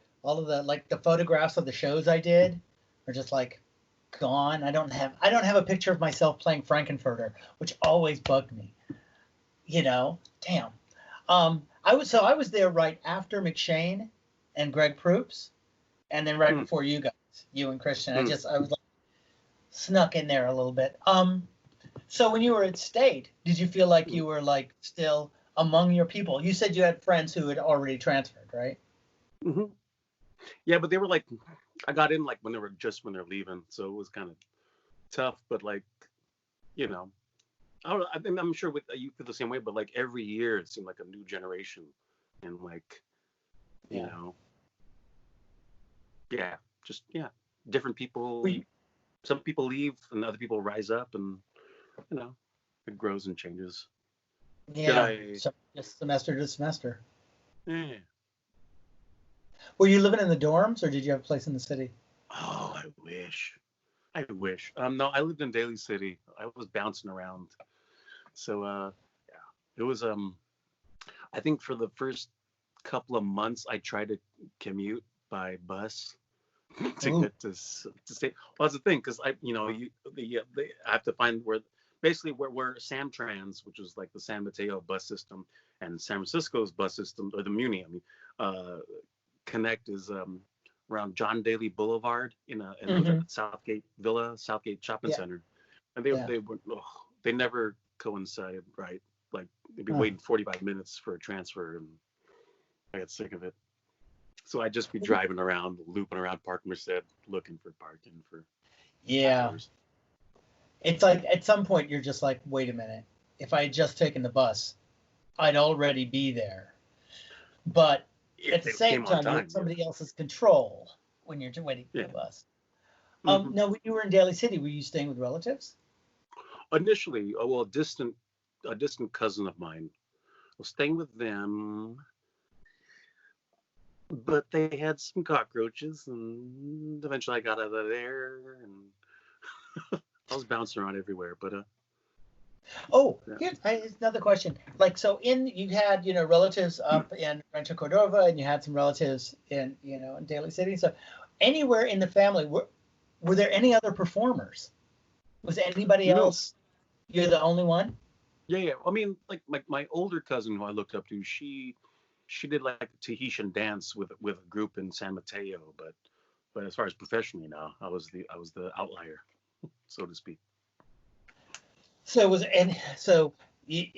like the photographs of the shows I did are just like gone. I don't have a picture of myself playing Frankenfurter, which always bugged me. Damn. I was there right after McShane and Greg Proops, and then right Mm, before you and Christian. mm, I was like snuck in there a little bit. So when you were at State, did you feel like mm. you were like still among your people? You said you had friends who had already transferred, right? Hmm. Yeah, but they were like, I got in like when they're leaving, so it was kind of tough. But like, you know, I don't know, I'm sure with you feel the same way. But like every year, it seemed like a new generation, and like, you Yeah. know, yeah, just yeah, different Were people. you, Some people leave, and other people rise up, and you know, it grows and changes. Did yeah. I? So just semester to semester. Eh. Were you living in the dorms or did you have a place in the city? Oh, I wish. I wish. No, I lived in Daly City. I was bouncing around. So, yeah, it was. I think for the first couple of months, I tried to commute by bus to Ooh. get to stay. Well, that's the thing, because I have to find where basically where Samtrans, which was like the San Mateo bus system, and San Francisco's bus system, or the Muni, uh, connect is around John Daly Boulevard in what's that Mm-hmm. Southgate Shopping Yeah. Center, and Yeah. they never coincided, right? Like they'd be Huh. waiting 45 minutes for a transfer, and I got sick of it. So I'd just be driving around, looping around Park Merced, looking for parking for Yeah. hours. It's like at some point you're just like, wait a minute. If I had just taken the bus, I'd already be there. But If at the they same came on time, you're in time, somebody else's control when you're waiting for yeah. the bus. Hmm. Now, when you were in Daly City, were you staying with relatives? Initially, well, a distant cousin of mine was staying with them, but they had some cockroaches, and eventually I got out of there, and I was bouncing around everywhere. But Oh, yeah. here's another question. Like, so you had, relatives up in Rancho Cordova and you had some relatives in Daly City. So anywhere in the family, were there any other performers? Was anybody No, else? You're the only one? yeah. I mean, like my older cousin who I looked up to, she did like a Tahitian dance with a group in San Mateo, but as far as professionally now, I was the outlier, so to speak.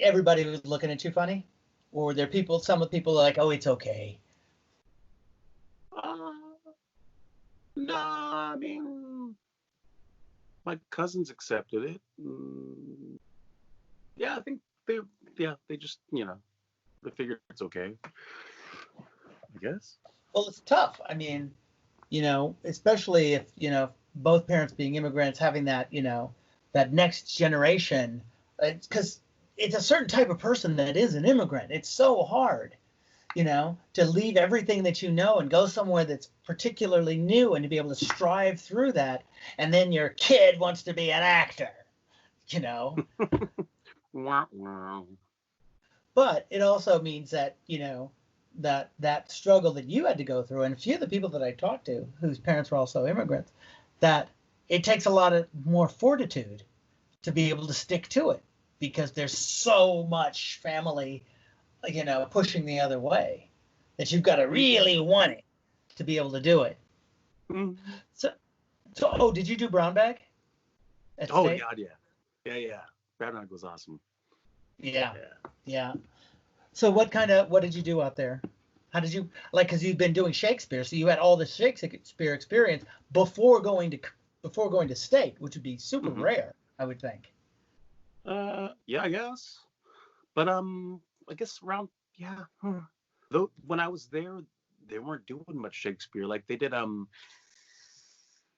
Everybody was looking at you funny? Or were there some of the people like, oh, it's okay. Uh, no, I mean my cousins accepted it. Yeah, I think they just they figured it's okay, I guess. Well, it's tough. I mean, especially if, both parents being immigrants, having that next generation, because it's a certain type of person that is an immigrant. It's so hard, to leave everything that you know and go somewhere that's particularly new and to be able to strive through that. And then your kid wants to be an actor, you know. Wah, wah. But it also means that, that struggle that you had to go through, and a few of the people that I talked to whose parents were also immigrants, that it takes a lot of more fortitude to be able to stick to it because there's so much family, pushing the other way that you've got to really want it to be able to do it. Mhm. So, did you do brown bag at Oh State? yeah. Brown Dog was awesome. Yeah, Yeah. yeah. So what did you do out there? How did you because you've been doing Shakespeare, so you had all the Shakespeare experience before going to state, which would be super Hmm. rare, I would think. Yeah, I guess. But I guess around yeah. Though when I was there, they weren't doing much Shakespeare. Like they did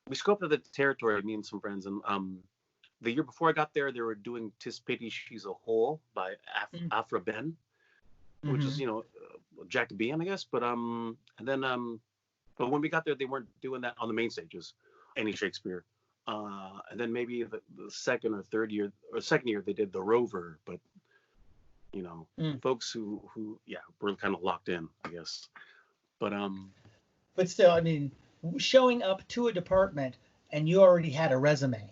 we scoped out the territory, me and some friends, and the year before I got there, they were doing "Tis Pity She's a Hole" by Afra Ben, which Mm-hmm. is Jacobean, I guess. But and then but when we got there, they weren't doing that on the main stages, any Shakespeare. And then maybe the second or third year or second year they did the Rover, but you know, Mm. folks who yeah were kind of locked in, I guess. But But still, I mean, showing up to a department and you already had a resume,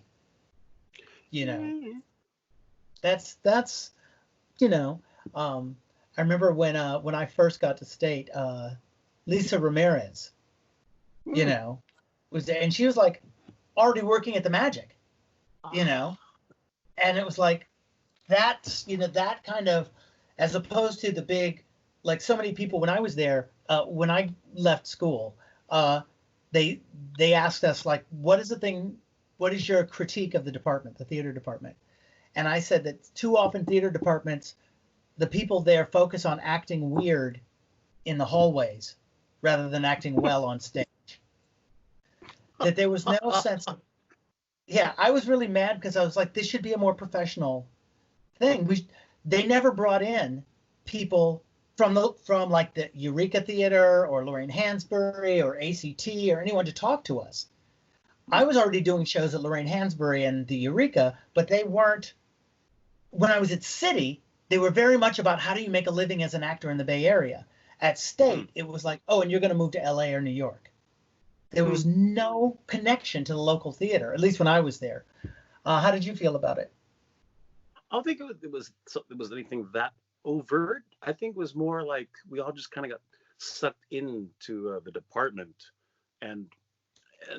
you know, yeah. that's you know, um, I remember when I first got to state, Lisa Ramirez, you Mm. know, was there, and she was like already working at the Magic, you know, and it was like that's that kind of, as opposed to the big, like so many people when I was there, when I left school, uh, they they asked us like, what is your critique of the department, the theater department? And I said that too often theater departments, the people there focus on acting weird in the hallways rather than acting well on stage. That there was no sense of, yeah, I was really mad because I was like, this should be a more professional thing. They never brought in people from like the Eureka Theater or Lorraine Hansberry or ACT or anyone to talk to us. I was already doing shows at Lorraine Hansberry and the Eureka, but they weren't. When I was at City, they were very much about how do you make a living as an actor in the Bay Area. At Mm. State, it was like, oh, and you're going to move to LA or New York. There was Mm. no connection to the local theater, at least when I was there. How did you feel about it? I don't think it was anything that overt. I think it was more like we all just kind of got sucked into the department, and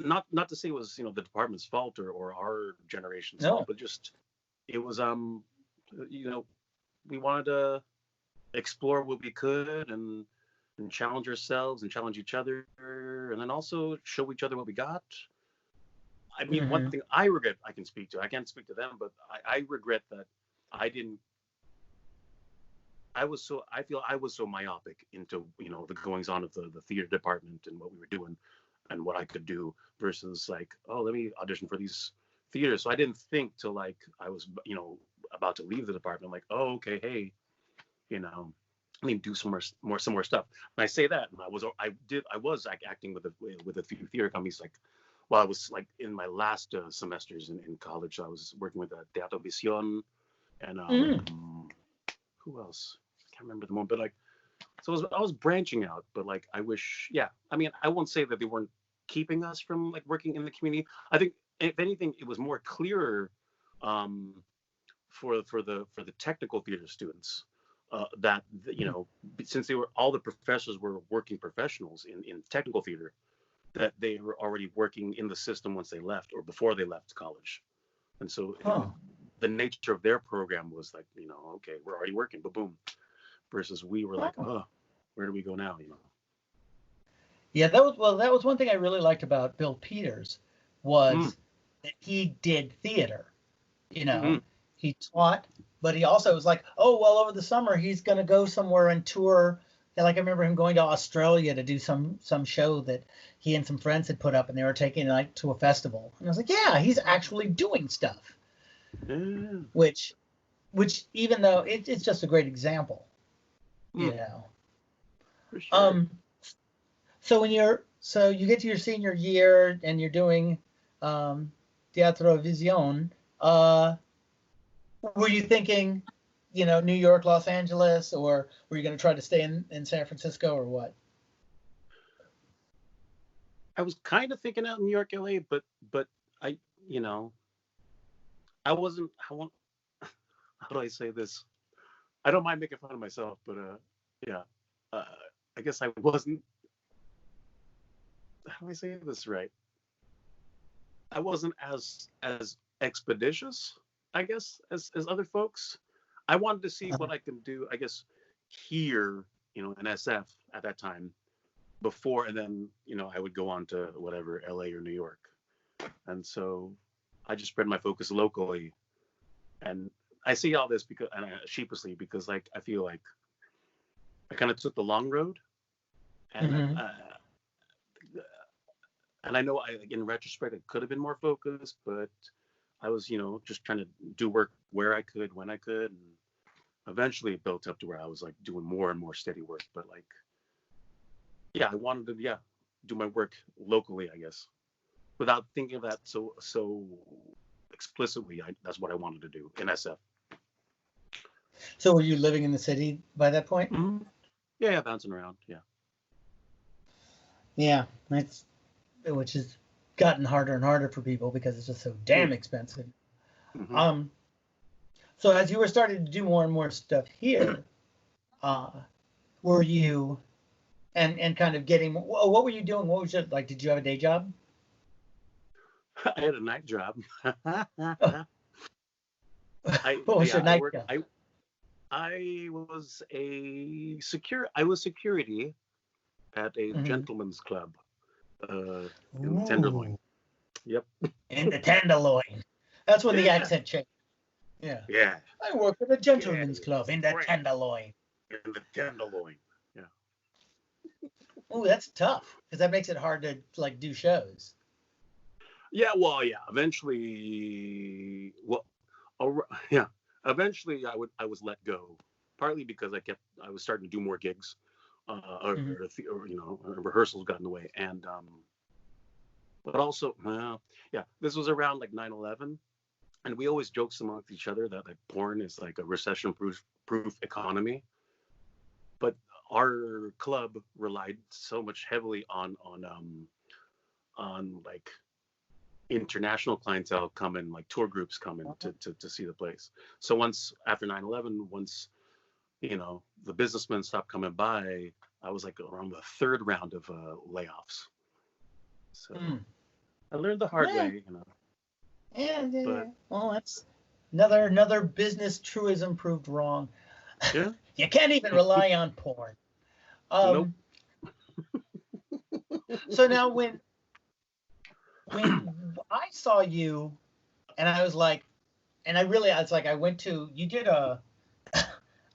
not to say it was the department's fault or our generation's fault, No. but just it was you know we wanted to explore what we could and challenge ourselves and challenge each other, and then also show each other what we got. I mean, one Mm-hmm. thing I regret I can speak to. I can't speak to them, but I regret that I didn't. I feel I was so myopic into the goings on of the theater department and what we were doing and what I could do versus like, oh, let me audition for these theaters. So I didn't think till like I was about to leave the department, like, oh, okay, hey, you know I mean, do some more stuff. And I say that, and I was like acting with a few theater companies, like while I was like in my last semesters in college. So I was working with Teatro Vision and Mm. who else? I can't remember the moment, but like, so I was branching out. But like, I wish, yeah. I mean, I won't say that they weren't keeping us from like working in the community. I think if anything, it was more clearer um, for the technical theater students that since they were all the professors were working professionals in technical theater, that they were already working in the system once they left or before they left college. And so Oh. the nature of their program was like, okay, we're already working, but boom, versus we were like, Oh. oh, where do we go now? Yeah, that was one thing I really liked about Bill Peters Mm, was that he did theater. You know, mm, he taught, but he also was like, oh well, over the summer he's gonna go somewhere and tour. And like I remember him going to Australia to do some show that he and some friends had put up, and they were taking it like to a festival. And I was like, yeah, he's actually doing stuff, yeah, which even though it's just a great example, you mm, know. for sure. Um, so you get to your senior year and you're doing Teatro Vision. Uh, were you thinking, New York, Los Angeles, or were you going to try to stay in San Francisco or what? I was kind of thinking out in New York, LA, but I, you know, I wasn't. How do I say this? I don't mind making fun of myself, but yeah, uh, I guess I wasn't. How do I say this right? I wasn't as expeditious, I guess, as other folks. I wanted to see what I can do, I guess, here, in SF at that time before, and then, I would go on to whatever, LA or New York. And so I just spread my focus locally. And I see all this sheepishly because like, I feel like I kind of took the long road, and Mm-hmm. and I know in retrospect, I could have been more focused, but I was, just trying to do work where I could, when I could. And eventually it built up to where I was like doing more and more steady work. But like, yeah, I wanted to, do my work locally, I guess, without thinking of that so explicitly. That's what I wanted to do in SF. So were you living in the city by that point? Mm-hmm. Yeah, bouncing around. Yeah. Yeah, that's which has gotten harder and harder for people because it's just so damn expensive. Mm-hmm. So as you were starting to do more and more stuff here, were you and kind of getting what were you doing? What was it like? Did you have a day job? I had a night job. What was your night job? I was I was security at a gentleman's club in the Tenderloin. Yep. In the Tenderloin. That's when the accent changed. Yeah. Yeah. I work at a gentleman's club in the Tenderloin. In the Tenderloin. Yeah. Oh, that's tough because that makes it hard to like do shows. Yeah. Well, yeah. Eventually, Eventually, I was let go, partly because I was starting to do more gigs, or rehearsals got in the way, and but also, this was around like 9/11, and we always joked amongst each other that like porn is like a recession-proof economy, but our club relied so much heavily on like international clientele coming, like tour groups coming to see the place. So once after 9/11, once the businessmen stopped coming by, I was like around the third round of layoffs. So I learned the hard way, Yeah. But Well, that's another business truism proved wrong. yeah, You can't even rely on porn. Nope. So now when I saw you, and I was like, I went to, you did a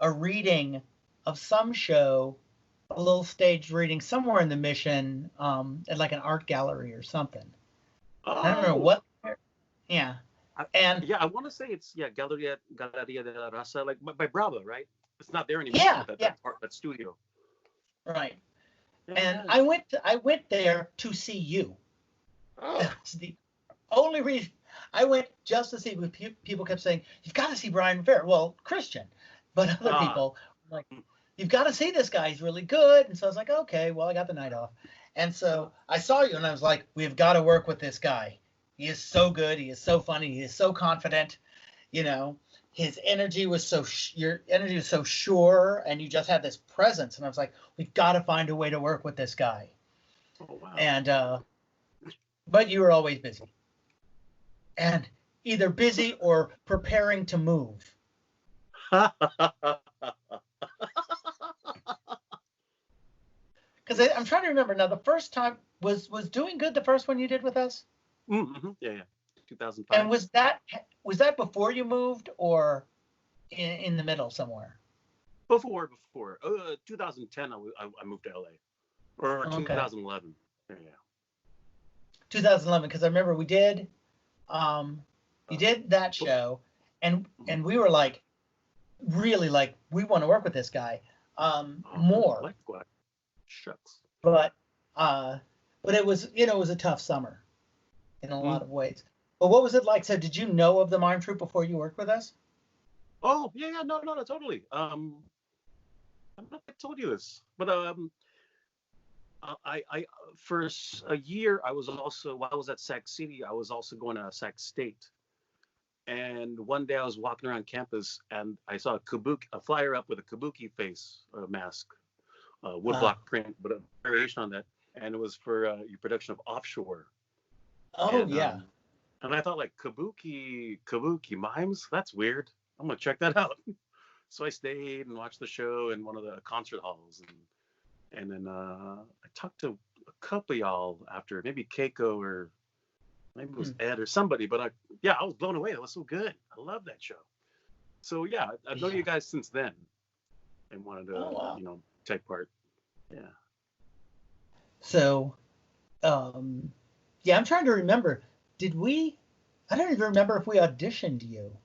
reading of some show, a little stage reading somewhere in the Mission, at like an art gallery or something. I don't remember what. Yeah. I want to say it's Galleria de la Raza, like by Bravo, right? It's not there anymore. Yeah, That studio. Right. Yeah. And I went there to see you. Oh. That's the only reason I went, just to see. People kept saying, "You've got to see Brian Rivera." Well, Christian, but other people were like, "You've got to see this guy. He's really good." And so I was like, "Okay, well, I got the night off." And so I saw you, and I was like, "We've got to work with this guy. He is so good. He is so funny. He is so confident. His energy was your energy was so sure, and you just had this presence." And I was like, "We've got to find a way to work with this guy." Oh wow. And but you were always busy, and either busy or preparing to move. Because I'm trying to remember now. The first time was Doing Good. The first one you did with us. Mm-hmm. Yeah. 2005. And was that before you moved, or in the middle somewhere? Before. 2010, I moved to LA, or 2011. Yeah. 2011, because I remember we did, you did that show, and we were like, really like, we want to work with this guy, more. Likewise. Shucks. But it was, it was a tough summer in a lot of ways. But what was it like? So did you know of the Mime Troupe before you worked with us? Oh, yeah, no, totally. I'm not I told you this, but I for a year while I was at Sac City, I was also going to Sac State. And one day I was walking around campus and I saw a flyer up with a kabuki face mask, woodblock print, but a variation on that, and it was for your production of Offshore. Oh, and, yeah. And I thought, like, kabuki mimes? That's weird. I'm gonna check that out. So I stayed and watched the show in one of the concert halls, and then I talked to a couple of y'all after, maybe Keiko or maybe it was Ed or somebody, but I was blown away. It was so good. I love that show. So yeah, I've known you guys since then, and wanted to take part. Yeah. So, yeah, I'm trying to remember. Did we? I don't even remember if we auditioned you.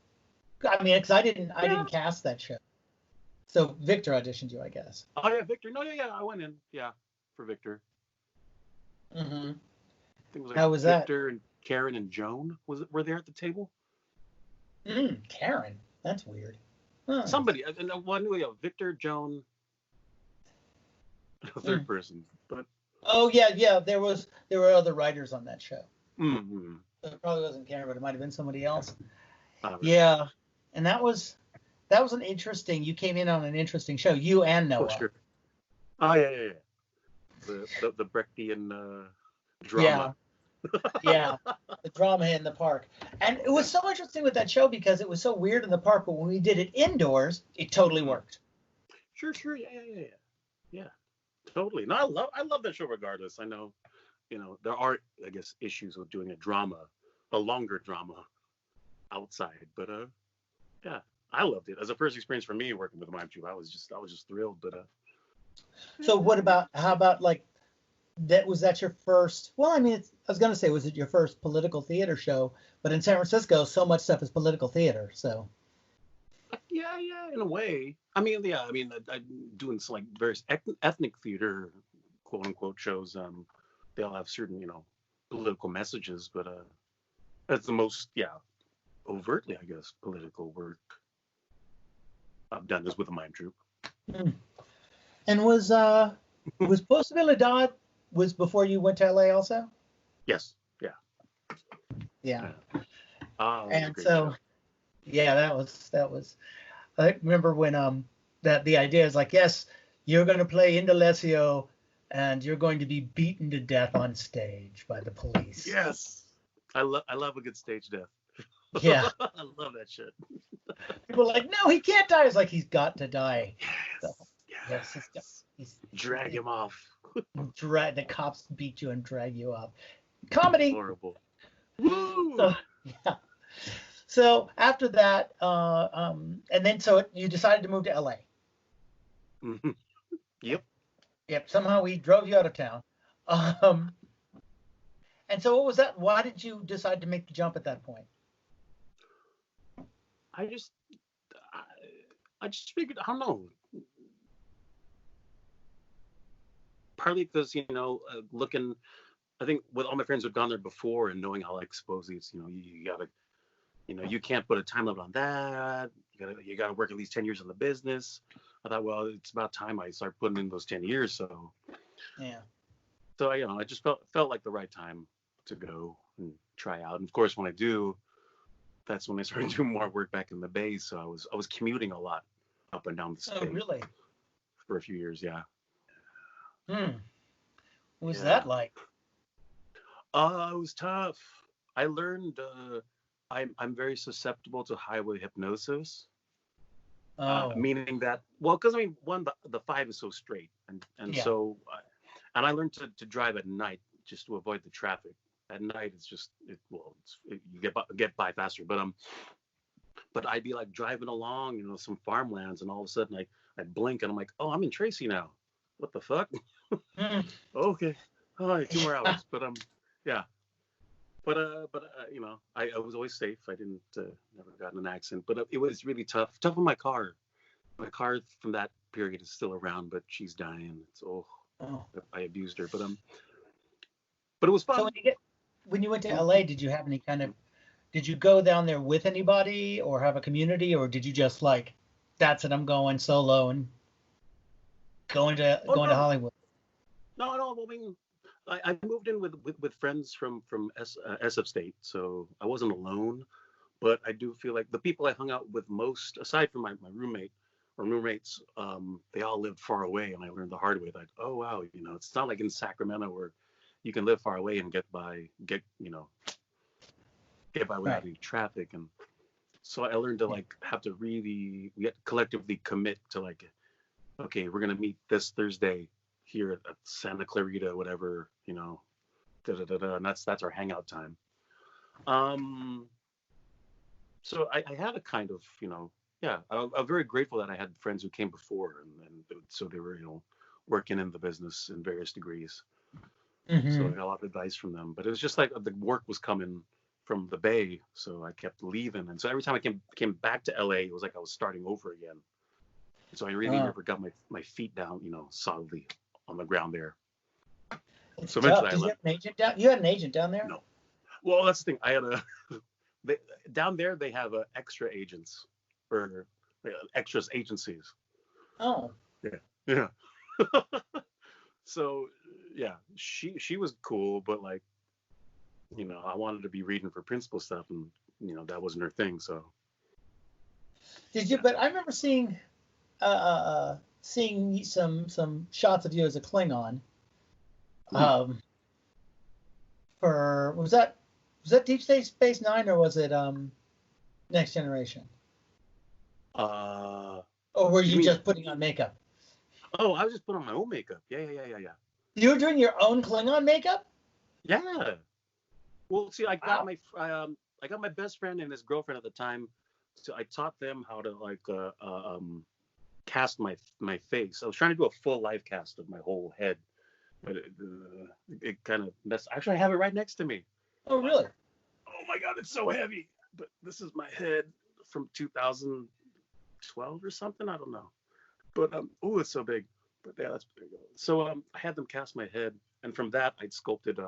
I mean, because I didn't cast that show. So Victor auditioned you, I guess. Oh yeah, Victor. No, yeah, I went in. Yeah, for Victor. Mm-hmm. I think it was like How was Victor and Karen and Joan. Were there at the table? Karen. That's weird. Huh. Somebody. One. Yeah, Victor, Joan. A third person, but. Oh yeah. There were other writers on that show. Mm-hmm. So it probably wasn't Karen, but it might have been somebody else. Right. Yeah, and that was an interesting. You came in on an interesting show. You and Noah. Oh, sure. Oh yeah. The Brechtian drama. Yeah, the drama in the park, and it was so interesting with that show because it was so weird in the park, but when we did it indoors, it totally worked. Sure. Yeah. Totally. No, I love that show regardless. I know, there are, I guess, issues with doing a longer drama outside, but yeah, I loved it. As a first experience for me working with Mime Troupe, I was just thrilled, but So how about like was that your first, well, I mean, I was going to say, was it your first political theater show? But in San Francisco, so much stuff is political theater, so. Yeah, in a way. I mean, I'm doing some like various ethnic theater, quote unquote, shows. They all have certain, political messages, but that's the most, overtly, I guess, political work I've done is with the Mime Troupe. And was Possibilidad was before you went to LA also? Yes. Yeah. And so, show. Yeah, that was. I remember when that the idea is like, yes, you're going to play Indalecio, and you're going to be beaten to death on stage by the police. Yes, I love a good stage death. Yeah, I love that shit. People are like, no, he can't die. It's like he's got to die. Yes. He's drag him off. The cops beat you and drag you off. Comedy. Horrible. Woo! So after that, and then you decided to move to LA. Mm-hmm. Yep. Somehow we drove you out of town. And so what was that? Why did you decide to make the jump at that point? I just figured, I don't know. Partly because, looking, I think with all my friends who've gone there before and knowing how exposed it's, you gotta, you can't put a time limit on that. You gotta work at least 10 years in the business. I thought, well, it's about time I start putting in those 10 years. So, yeah. So, I just felt like the right time to go and try out. And of course, when I do, that's when I started doing more work back in the Bay. So I was commuting a lot up and down the state. Oh, really? For a few years, yeah. What was that like? It was tough. I learned I'm very susceptible to highway hypnosis. Meaning that, well, because one, the 5 is so straight, and so, and I learned to drive at night just to avoid the traffic. At night, it's just you get by faster. But I'd be like driving along, some farmlands, and all of a sudden I'd blink and I'm like, oh, I'm in Tracy now. What the fuck? Okay, all right, 2 more hours. But yeah. But I was always safe. I didn't never got in an accident. But it was really tough. Tough on my car. My car from that period is still around, but she's dying. It's I abused her. But it was fun. So when you went to LA, did you have any did you go down there with anybody or have a community, or did you just like, that's it, I'm going solo and going to Hollywood? No. I mean, I moved in with friends from SF State, so I wasn't alone. But I do feel like the people I hung out with most, aside from my roommate or roommates, they all lived far away, and I learned the hard way. Like, oh wow, it's not like in Sacramento where you can live far away and get by without any traffic. And So I learned to like have to really collectively commit to like, okay, we're gonna meet this Thursday here at Santa Clarita, whatever, and that's our hangout time. So I had a kind of, I'm very grateful that I had friends who came before, and so they were, working in the business in various degrees. So I got a lot of advice from them. But it was just like the work was coming from the Bay, so I kept leaving. And so every time I came back to LA, it was like I was starting over again. So I really never got my feet down, solidly on the ground there. It's so eventually tough. Did you have an agent down? You had an agent down there? No. Well, that's the thing. I had down there they have extra agents or extras agencies. Oh. Yeah. So yeah, she was cool, but like, I wanted to be reading for principal stuff, and that wasn't her thing. So. Did you? But I remember seeing some shots of you as a Klingon. For was that Deep Space Nine, or was it Next Generation? Or were you just putting on makeup? Oh, I was just putting on my own makeup. Yeah. You were doing your own Klingon makeup? Yeah. Well, see, I got my best friend and his girlfriend at the time, so I taught them how to like cast my face. I was trying to do a full live cast of my whole head, but it kind of messed. Actually, I have it right next to me. Oh, really? Oh my God, it's so heavy. But this is my head from 2012 or something. I don't know. But it's so big. But yeah, that's big. So I had them cast my head, and from that I'd sculpted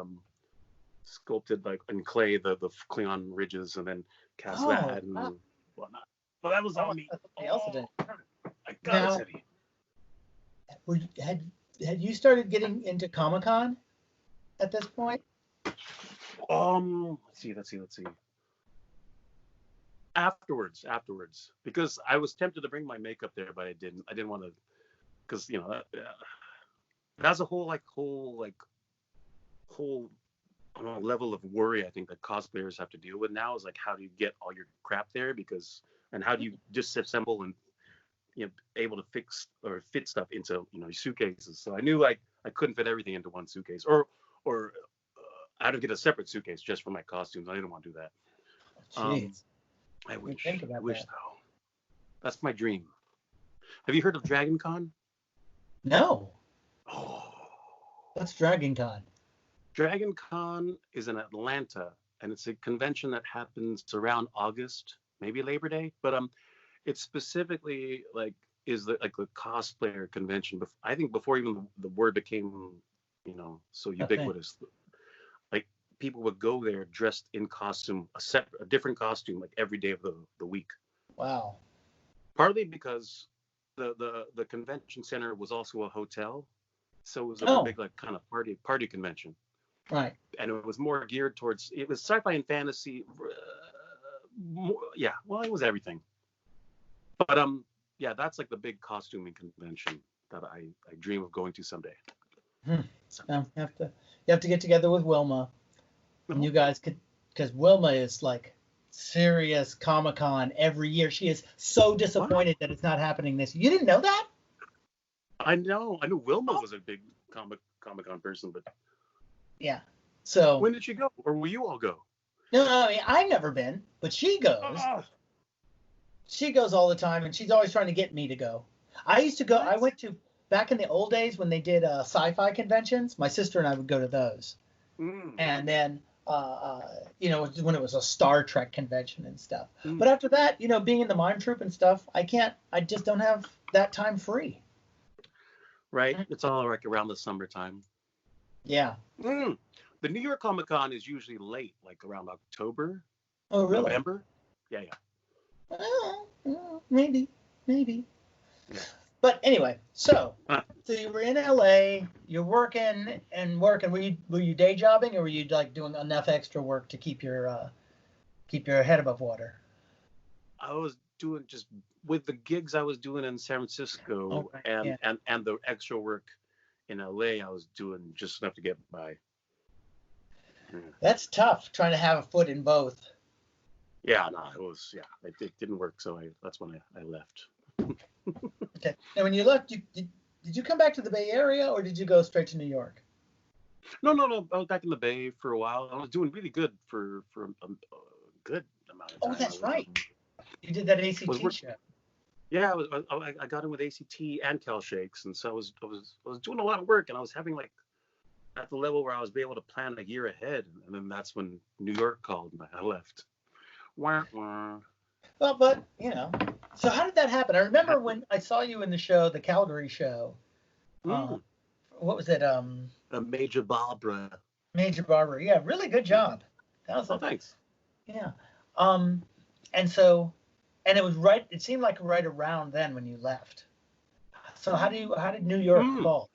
like in clay the Klingon ridges, and then cast that and whatnot. Well, that was on me. I got it heavy. Had you started getting into Comic-Con at this point? Let's see. Afterwards, because I was tempted to bring my makeup there, but I didn't want to, because that's a whole level of worry I think that cosplayers have to deal with now, is like, how do you get all your crap there, and how do you disassemble and able to fix or fit stuff into your suitcases. So I knew I couldn't fit everything into one suitcase, or I had to get a separate suitcase just for my costumes. I didn't want to do that. Jeez. I wish though. That's my dream. Have you heard of Dragon Con? No. Oh. What's Dragon Con? Dragon Con is in Atlanta, and it's a convention that happens around August, maybe Labor Day, but it's specifically like the cosplayer convention. I think before even the word became so ubiquitous. Okay. Like, people would go there dressed in costume, a different costume, like every day of the week. Wow. Partly because the convention center was also a hotel, so it was a big like kind of party convention. Right. And it was more geared towards, it was sci-fi and fantasy. It was everything. But that's like the big costuming convention that I dream of going to someday. So. You have to get together with Wilma, and you guys could, because Wilma is like serious Comic-Con every year. She is so disappointed that it's not happening this year. You didn't know that? I know Wilma was a big Comic-Con person, but yeah. So when did she go, or will you all go? No, I mean, I've never been, but she goes. She goes all the time, and she's always trying to get me to go. I used to go. I went to, back in the old days when they did sci-fi conventions. My sister and I would go to those. And then, when it was a Star Trek convention and stuff. But after that, being in the Mime Troupe and stuff, I just don't have that time free. Right. It's all like around the summertime. Yeah. The New York Comic Con is usually late, like around October. Oh, really? November? Yeah. Maybe. Yeah. But anyway, so you were in LA, you're working. Were you day jobbing, or were you like doing enough extra work to keep your head above water? I was doing just with the gigs I was doing in San Francisco and the extra work in LA, I was doing just enough to get by. That's tough, trying to have a foot in both. Yeah, no, it didn't work. So that's when I left. Okay. And when you left, did you come back to the Bay Area or did you go straight to New York? No. I was back in the Bay for a while. I was doing really good for a good amount of Oh, time. that's right. You did that Was ACT work, show. yeah, I got in with ACT and Cal Shakes, and so I was doing a lot of work, and I was having like at the level where I was able to plan a year ahead, and then that's when New York called and I left. Wah, wah. Well, but so how did that happen? I remember when I saw you in the show, the Calgary show. Mm, What was it? a Major Barbara. Major Barber. Yeah, really good job. That was Oh, thanks. yeah. Um, and so, and it was right. It seemed like right around then when you left. So how did New York Mm, call?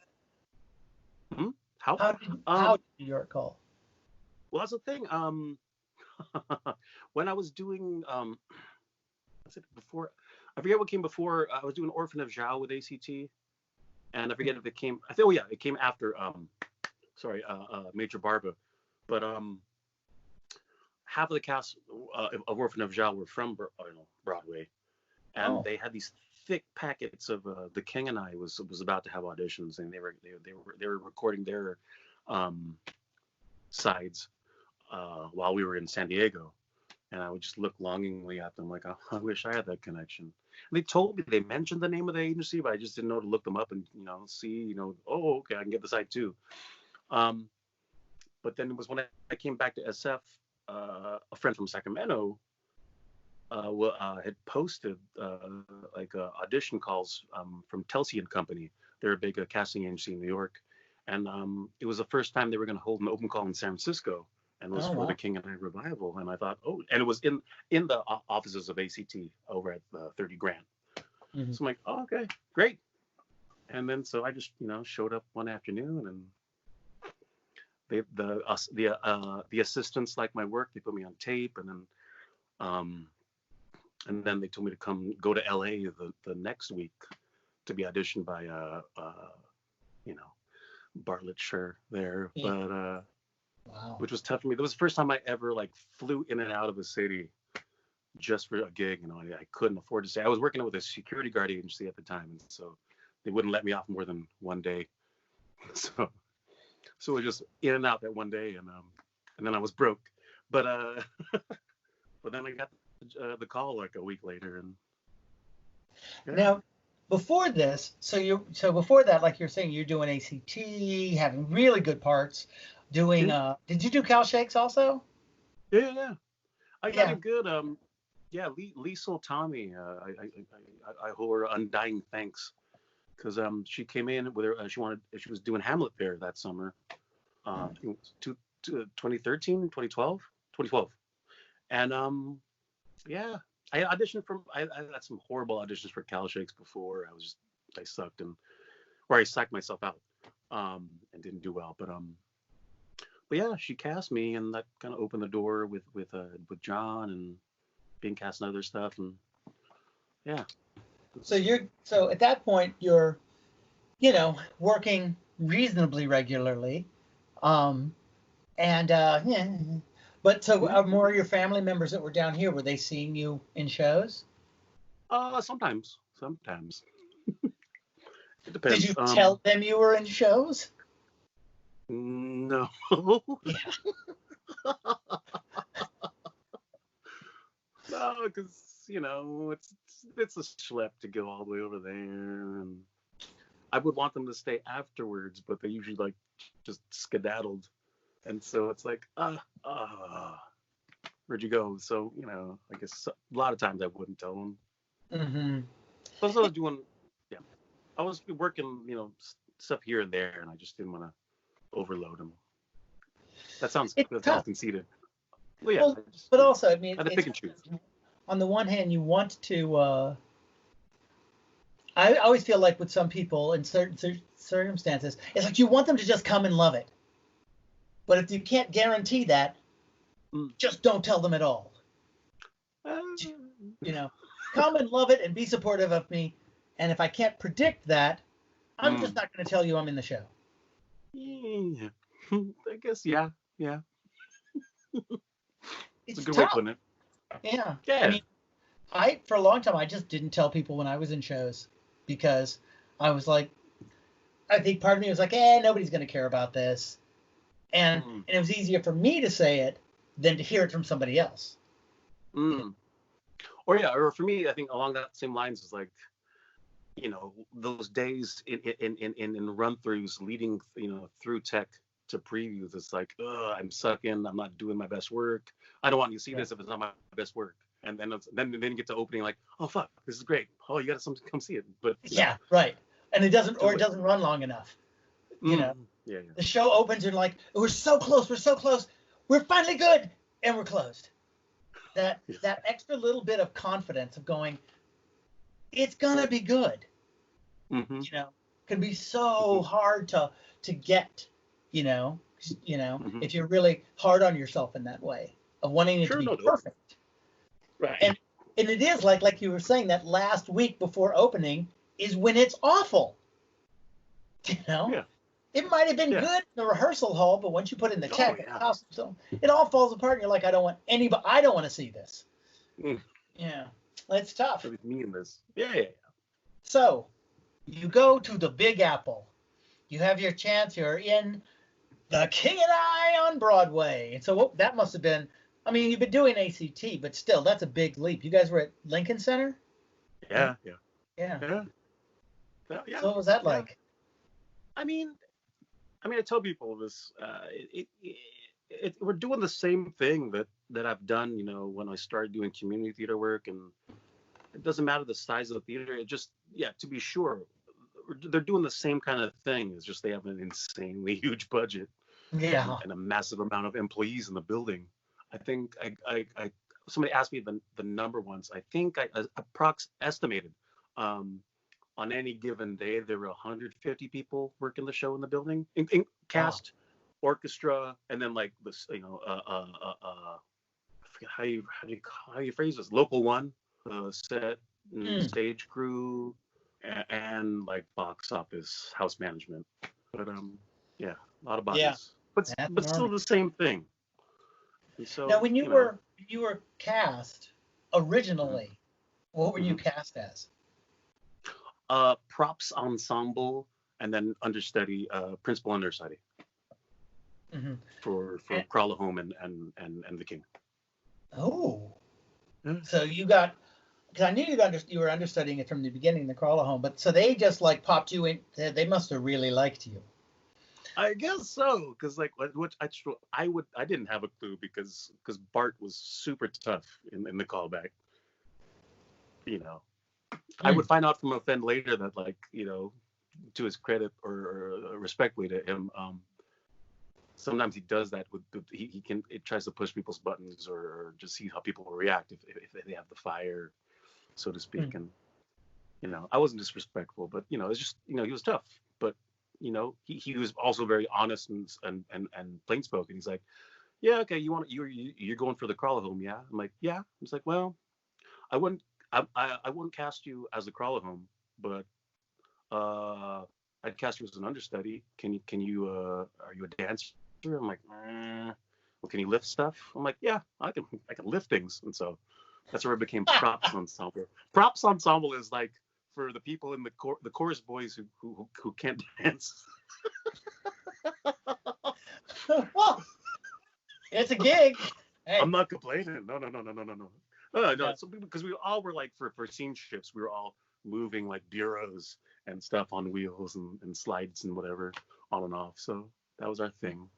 mm, how? How did New York call? Well, that's the thing. When I was doing what's it before? I forget what came before. I was doing Orphan of Zhao with ACT, and I forget if it came. I think, oh yeah, it came after. Sorry, Major Barba, but half of the cast of Orphan of Zhao were from Broadway, and Oh, they had these thick packets of The King and I was about to have auditions, and they were recording their um, sides while we were in San Diego. And I would just look longingly at them like, oh, I wish I had that connection. And they told me, they mentioned the name of the agency, but I just didn't know to look them up and, see, oh, okay, I can get the site too. But then it was when I came back to SF, a friend from Sacramento had posted like audition calls from Telsey and Company. They're a big casting agency in New York. And it was the first time they were going to hold an open call in San Francisco, and it was oh for the wow. King and I revival. And I thought, oh, and it was in the offices of ACT over at 30 Grand. Mm-hmm. So I'm like, oh, okay, great. And then so I just showed up one afternoon, and the assistants liked my work. They put me on tape, um, and then they told me to go to LA the next week to be auditioned by you know Bartlett Sher there, Yeah. but Wow. which was tough for me. That was the first time I ever like flew in and out of a city just for a gig. I couldn't afford to stay. I was working with a security guard agency at the time, and so they wouldn't let me off more than one day. So it was just in and out that one day, and then I was broke. But but then I got the call like a week later, and yeah. Now, before this, so before that, like you're saying, you're doing ACT, having really good parts, doing. Yeah, Did you do Cal Shakes also? yeah. I got a Yeah. good yeah, Lee Soltami. I owe her undying thanks because she came in with her. She was doing Hamlet there that summer. I think it was 2013, 2012, 2012. And yeah, I auditioned for. I had some horrible auditions for Cal Shakes before. I sucked or I psyched myself out and didn't do well. But yeah, she cast me, and that kind of opened the door with John and being cast in other stuff, and yeah. So at that point you're, working reasonably regularly, um, and yeah. But so Mhm. more of your family members that were down here, were they seeing you in shows? Sometimes it Did depends. you tell them you were in shows? No, Yeah. no, because it's a schlep to go all the way over there, and I would want them to stay afterwards, but they usually like just skedaddled, and so it's like where'd you go? So I guess a lot of times I wouldn't tell them. Mm-hmm. Plus I was doing, yeah, I was working, stuff here and there, and I just didn't want to overload them. It's That sounds tough. conceited. Well, yeah, Well, I just but also, I mean, had to it's pick and choose. on the one hand, you want to. I always feel like with some people in certain circumstances, it's like you want them to just come and love it. But if you can't guarantee that, Mm. just don't tell them at all. Uh, You know, come and love it and be supportive of me. And if I can't predict that, I'm just mm. not going to tell you I'm in the show. Yeah. I guess, yeah. It's a It's good way of tough. putting it. Yeah. I Yeah. mean, for a long time, I just didn't tell people when I was in shows because I was like, I think part of me was like, nobody's going to care about this. And Mm. it was easier for me to say it than to hear it from somebody else. Mm. Or for me, I think along that same lines is like, those days in run-throughs leading, through tech to previews. It's like, I'm sucking. I'm not doing my best work. I don't want you to see Yeah. this if it's not my best work. And then you get to opening like, oh fuck, this is great. Oh, you got to come see it. But Yeah, right. And it doesn't too late. run long enough. Yeah. The show opens and like, we're so close, we're finally good, and we're closed. That extra little bit of confidence of going, it's gonna be good. Mm-hmm. Can be so hard to get. Mm-hmm. If you're really hard on yourself in that way of wanting it to be perfect. Right. And it is like you were saying, that last week before opening is when it's awful. Yeah. It might have been good in the rehearsal hall, but once you put in the tech, it all falls apart. And you're like, I don't want to see this. Mm. Yeah, it's tough. With me in this. Yeah. So you go to the Big Apple. You have your chance. You're in The King and I on Broadway. And so that must have been. I mean, you've been doing ACT, but still, that's a big leap. You guys were at Lincoln Center. Yeah. So what was that like? I mean, I tell people this. We're doing the same thing that I've done, when I started doing community theater work, and it doesn't matter the size of the theater. It just, to be sure, they're doing the same kind of thing. It's just they have an insanely huge budget, and a massive amount of employees in the building. I think I somebody asked me the number once. I think I estimated. On any given day, there were 150 people working the show in the building, in cast, orchestra, and then like this, I forget how you phrase this, local one, set, stage crew, and like box office, house management. But a lot of bodies, but still the same thing. And so now, when you were cast originally, what were you cast as? Props ensemble, and then understudy, principal understudy for Crawl Home and the King. Oh, so you got, because I knew you were understudying it from the beginning, the Crawl Home, but so they just like popped you in. They must have really liked you. I guess so, because like I didn't have a clue because Bart was super tough in the callback. I would find out from a friend later that, like, to his credit or respectfully to him, sometimes he does that it tries to push people's buttons or just see how people will react if they have the fire, so to speak. And I wasn't disrespectful, but it's just he was tough, but he was also very honest and plain spoken. He's like, yeah, okay, you're going for the Crawl Home, yeah? I'm like, yeah. He's like, well, I wouldn't cast you as the Crawl Home, but I'd cast you as an understudy. Can you are you a dancer? I'm like, well, can you lift stuff? I'm like, yeah, I can lift things. And so that's where it became props ensemble. Props ensemble is like for the people in the chorus boys who can't dance. Well, it's a gig. Hey. I'm not complaining. No. No. Because we all were like for scene shifts, we were all moving like bureaus and stuff on wheels and slides and whatever on and off. So that was our thing.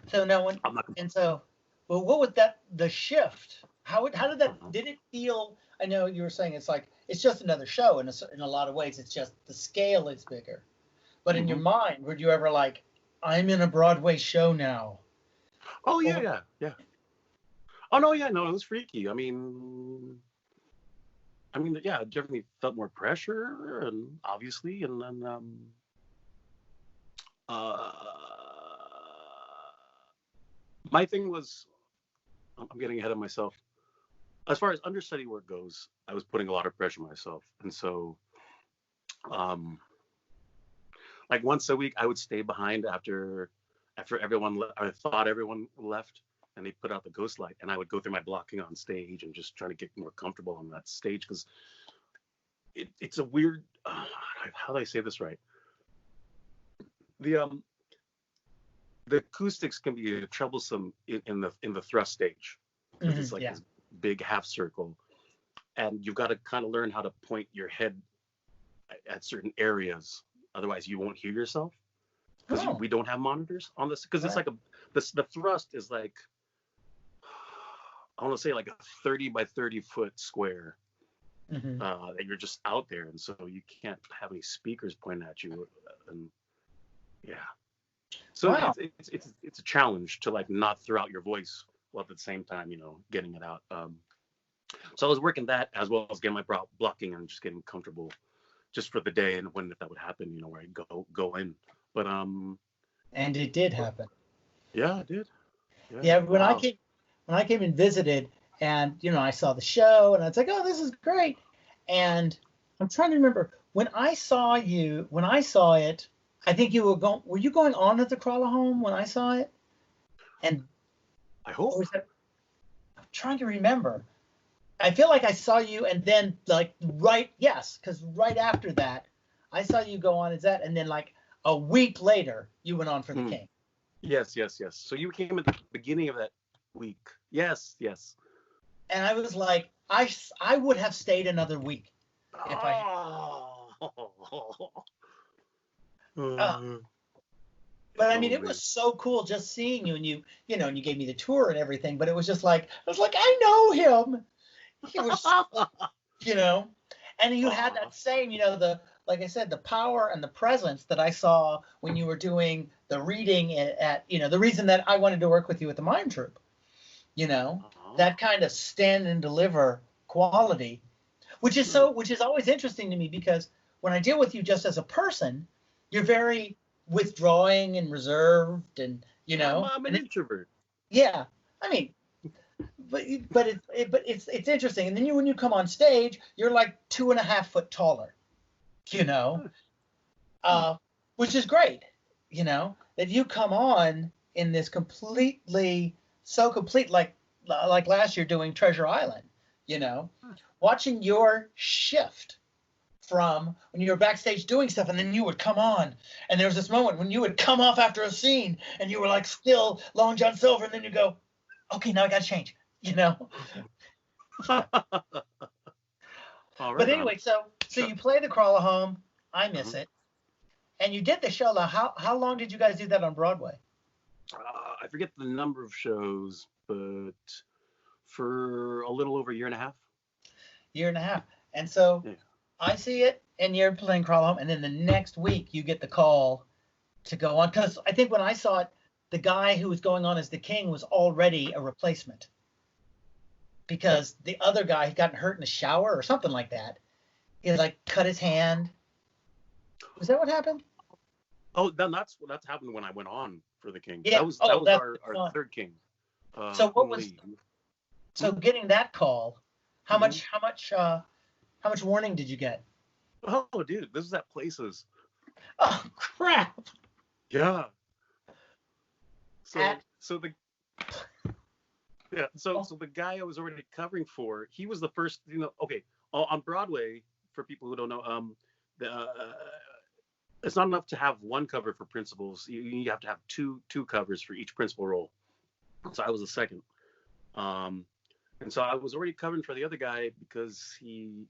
So now what was the shift? How did that, did it feel? I know you were saying it's like, it's just another show in a lot of ways. It's just the scale is bigger. But in your mind, were you ever like, I'm in a Broadway show now? Oh, yeah. Oh, no, yeah, no, it was freaky. I mean, yeah, it definitely felt more pressure, and obviously, and then, my thing was, I'm getting ahead of myself. As far as understudy work goes, I was putting a lot of pressure on myself, and so, like once a week, I would stay behind after everyone I thought everyone left, and they put out the ghost light, and I would go through my blocking on stage and just try to get more comfortable on that stage, because it's a weird. How do I say this right? The the acoustics can be troublesome in the thrust stage, because it's like this big half circle, and you've got to kind of learn how to point your head at certain areas, otherwise you won't hear yourself, because we don't have monitors on this, because it's like the thrust is like, I want to say like a 30 by 30 foot square, that you're just out there, and so you can't have any speakers pointing at you, and so it's a challenge to like not throw out your voice while at the same time getting it out. So I was working that as well as getting my blocking and just getting comfortable just for the day, and when if that would happen, where I go in. But and it did happen. Yeah, it did. Yeah, when I came and visited, and I saw the show, and I was like, oh, this is great. And I'm trying to remember when I saw it. I think you were you going on at the Crawler Home when I saw it? And I hope. I'm trying to remember. I feel like I saw you, and then because right after that, I saw you go on as that, and then like a week later, you went on for the King. Yes. So you came at the beginning of that week. Yes. And I was like, I would have stayed another week if But I mean, it was so cool just seeing you, and you gave me the tour and everything. But it was just like, I was like, I know him. He was, and you had that same, like I said, the power and the presence that I saw when you were doing the reading at the reason that I wanted to work with you at the Mime Troupe, that kind of stand and deliver quality, which is always interesting to me, because when I deal with you just as a person, you're very withdrawing and reserved, and I'm an introvert. Yeah, I mean, but it's interesting. And then when you come on stage, you're like 2.5 foot taller, which is great. That you come on in this completely so complete, like last year doing Treasure Island. Watching your shift from when you were backstage doing stuff, and then you would come on, and there was this moment when you would come off after a scene, and you were like still Long John Silver, and then you go, okay, now I gotta change, All right, but anyway, so you play the Crawler Home. I miss it, and you did the show. How long did you guys do that on Broadway? I forget the number of shows, but for a little over a year and a half. And so I see it, and you're playing Crawler Home, and then the next week you get the call to go on, because I think when I saw it, the guy who was going on as the King was already a replacement, because the other guy had gotten hurt in the shower or something like that. He like cut his hand. Was that what happened? Oh, then that's happened when I went on for the King. Yeah. That was our third King. So what was? So getting that call, how much warning did you get? Oh, dude, this was at Places. Oh crap! Yeah. So the guy I was already covering for, he was the first. Okay, on Broadway, for people who don't know, it's not enough to have one cover for principals. You have to have two covers for each principal role. So I was the second. And so I was already covering for the other guy because he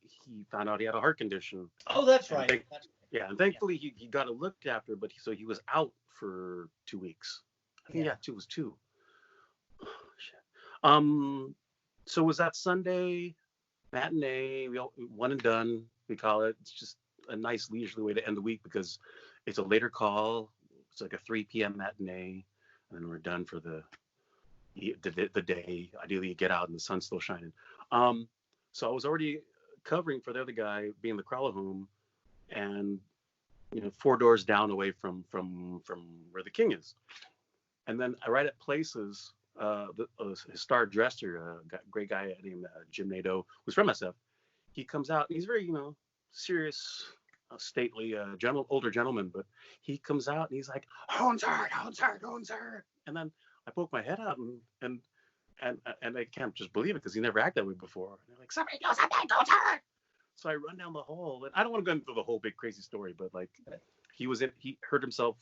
found out he had a heart condition. Oh, that's right. And thankfully he got it looked after, but he was out for 2 weeks. I think it was 2. Oh, shit. So was that Sunday matinee? We all one and done, we call it. It's just a nice leisurely way to end the week, because it's a later call. It's like a 3 p.m. matinee, and then we're done for the day. Ideally you get out and the sun's still shining. So I was already covering for the other guy, being the Crawler Home, and 4 doors down away from where the King is. And then right at Places, his star dresser, a great guy named Jim Nadeau, who's from SF, he comes out, and he's very serious, stately older gentleman, but he comes out and he's like, Hohenzer. And then I poke my head out, and and I can't just believe it because he never acted that way before. And they're like, somebody do something, don't turn. So I run down the hall, and I don't want to go into the whole big crazy story, but like he hurt himself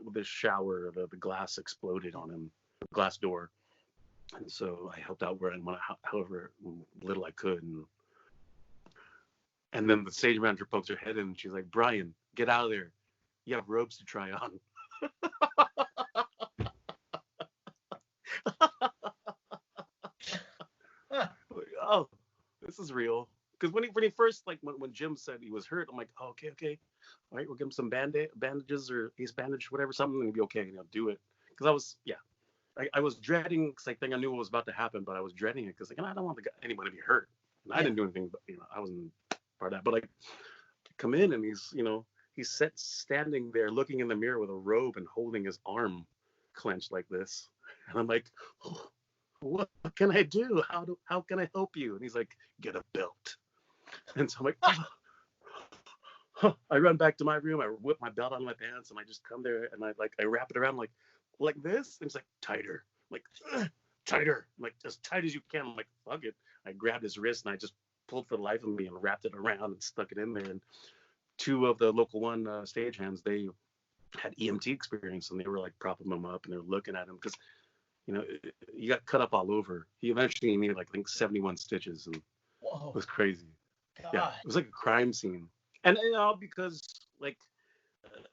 with his shower. The glass exploded on him, the glass door, and so I helped out however little I could, and then the stage manager pokes her head in, and she's like, Brian, get out of there. You have robes to try on. Oh, this is real. Because when he first, like, when Jim said he was hurt, I'm like, oh, okay. All right, we'll give him some bandages or ace bandage, whatever, something, and he'll be okay, and he'll do it. Because I was dreading, because I think I knew what was about to happen, but I was dreading it because, like, I don't want anyone to be hurt. And I didn't do anything, but, I wasn't part of that. But, like, come in, and he's standing there looking in the mirror with a robe and holding his arm clenched like this. And I'm like, oh, what can I do? How can I help you? And he's like, get a belt. And so I'm like, oh. I run back to my room. I whip my belt on my pants, and I just come there, and I wrap it around like this. And it's like, tighter. I'm like, tighter. I'm like, as tight as you can. I'm like, fuck it. I grabbed his wrist, and I just pulled for the life of me and wrapped it around and stuck it in there. And two of the local one stagehands, they had EMT experience, and they were like propping him up, and they were looking at him because, he got cut up all over. He eventually needed like I think 71 stitches, and Whoa. it was crazy. God. Yeah, it was like a crime scene. And all because, like,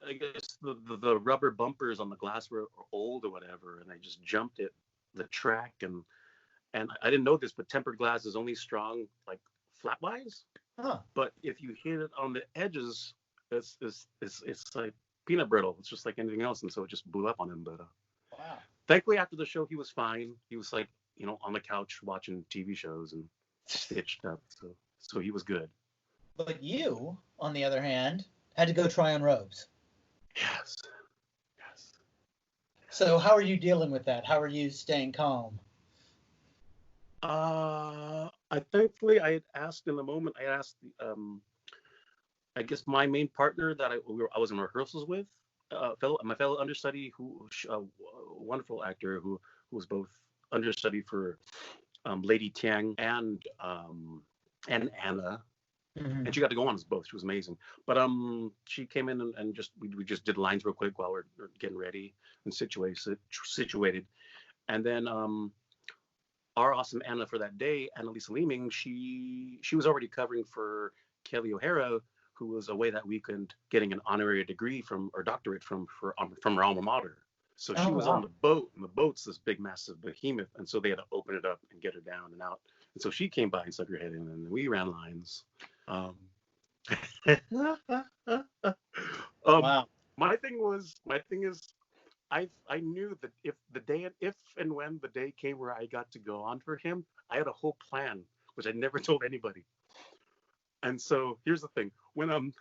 I guess the rubber bumpers on the glass were old or whatever, and I just jumped the track, and I didn't know this, but tempered glass is only strong like flatwise. Huh. But if you hit it on the edges, it's like peanut brittle. It's just like anything else, and so it just blew up on him. But wow. Thankfully, after the show, he was fine. He was like, on the couch watching TV shows and stitched up. So he was good. But you, on the other hand, had to go try on robes. Yes. So how are you dealing with that? How are you staying calm? Thankfully I had asked in the moment. I asked I guess my main partner that I was in rehearsals with, my fellow understudy, who a wonderful actor who was both understudy for Lady Tiang and Anna. Mm-hmm. And she got to go on as both. She was amazing. But she came in and just we just did lines real quick while we're getting ready and situated. And then our awesome Anna for that day, Annalisa Leeming, she was already covering for Kelly O'Hara, who was away that weekend getting an honorary degree or doctorate from her alma mater. So she was on the boat, and the boat's this big, massive behemoth, and so they had to open it up and get her down and out. And so she came by and stuck her head in, and we ran lines. Wow. My thing is, I knew that if and when the day came where I got to go on for him, I had a whole plan, which I never told anybody. And so here's the thing: when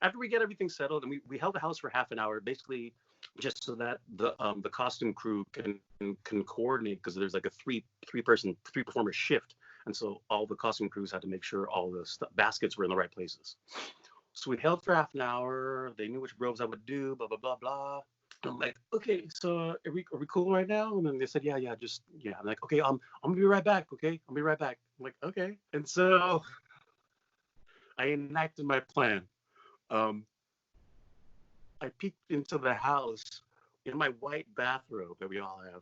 after we get everything settled, and we held the house for half an hour, basically just so that the costume crew can coordinate, because there's like a three performer shift, and so all the costume crews had to make sure all the baskets were in the right places. So we held for half an hour. They knew which robes I would do, blah blah blah blah. I'm like, okay, so are we cool right now? And then they said, yeah. I'm like, okay, I'm gonna be right back. Okay, I'll be right back. I'm like, okay. And so I enacted my plan. I peeked into the house in my white bathrobe that we all have,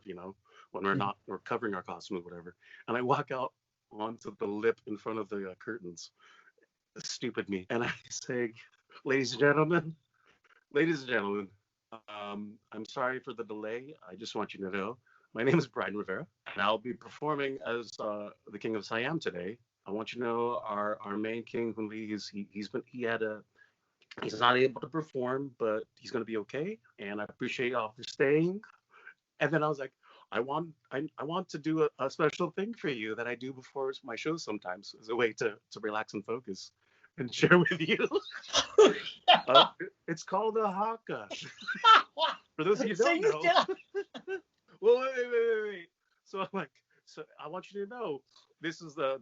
when we're covering our costumes or whatever. And I walk out onto the lip in front of the curtains. Stupid me. And I say, ladies and gentlemen, I'm sorry for the delay. I just want you to know, my name is Brian Rivera, and I'll be performing as the King of Siam today. I want you to know our main king, Hun Lee, he's not able to perform, but he's going to be okay. And I appreciate y'all for staying. And then I was like, I want to do a special thing for you that I do before my shows sometimes as a way to relax and focus and share with you. It's called a haka. For those of you who don't know. Well, wait. So I'm like, so I want you to know, this is the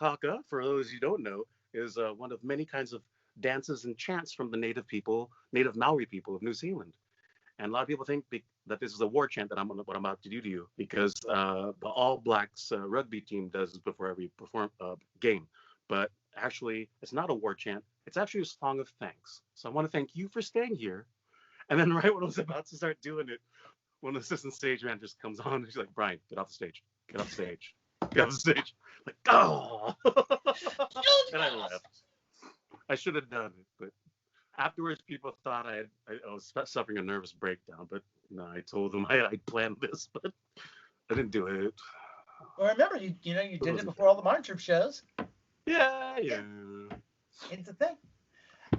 haka. For those you don't know, is one of many kinds of dances and chants from the native Maori people of New Zealand. And a lot of people think that this is a war chant that what I'm about to do to you, because the All Blacks rugby team does this before every game. But actually, it's not a war chant. It's actually a song of thanks. So I want to thank you for staying here. And then right when I was about to start doing it, one of the assistant stage managers comes on and she's like, Brian, get off the stage. Get off the stage. Get off the stage. Like, oh. And I left. I should have done it, but afterwards, people thought I was suffering a nervous breakdown, but no, I told them I planned this, but I didn't do it. Well, remember, you did it before all the Mime Troupe shows. Yeah. It's a thing.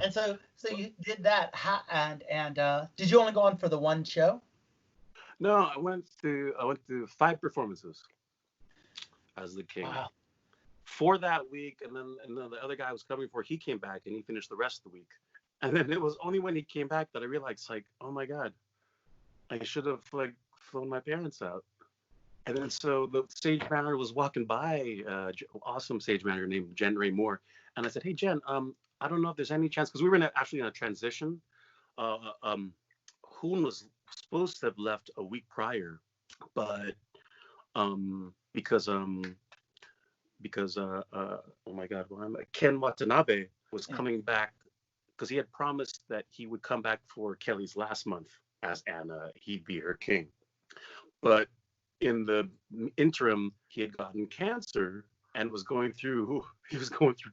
And so you did that, and did you only go on for the one show? No, I went to 5 performances as the king. Wow. For that week, and then the other guy I was covering for, he came back and he finished the rest of the week. And then it was only when he came back that I realized, like, oh my God, I should have flown my parents out. And then so the stage manager was walking by, awesome stage manager named Jen Ray Moore, and I said, hey Jen, I don't know if there's any chance, because we were actually in a transition. Hoon was supposed to have left a week prior, but because oh my God, Ken Watanabe was coming back, because he had promised that he would come back for Kelly's last month as Anna. He'd be her king. But in the interim, he had gotten cancer and was going through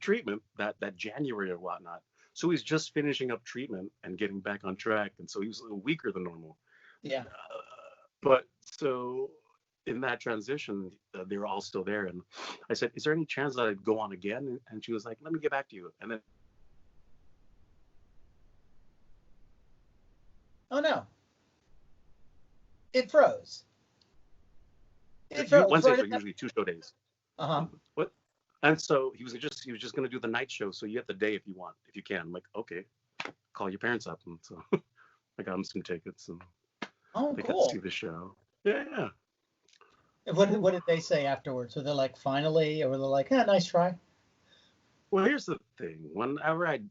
treatment that January or whatnot. So he's just finishing up treatment and getting back on track. And so he was a little weaker than normal. Yeah. But so in that transition, they were all still there. And I said, is there any chance that I'd go on again? And she was like, let me get back to you. And then. Oh no. It froze. Wednesdays are usually 2 show days. What? And so he was just going to do the night show. So you have the day if you can. I'm like, okay, call your parents up. And so I got them some tickets and they got to see the show. Yeah. What did they say afterwards? Were they like, finally, or were they like, nice try? Well, here's the thing. Whenever I'd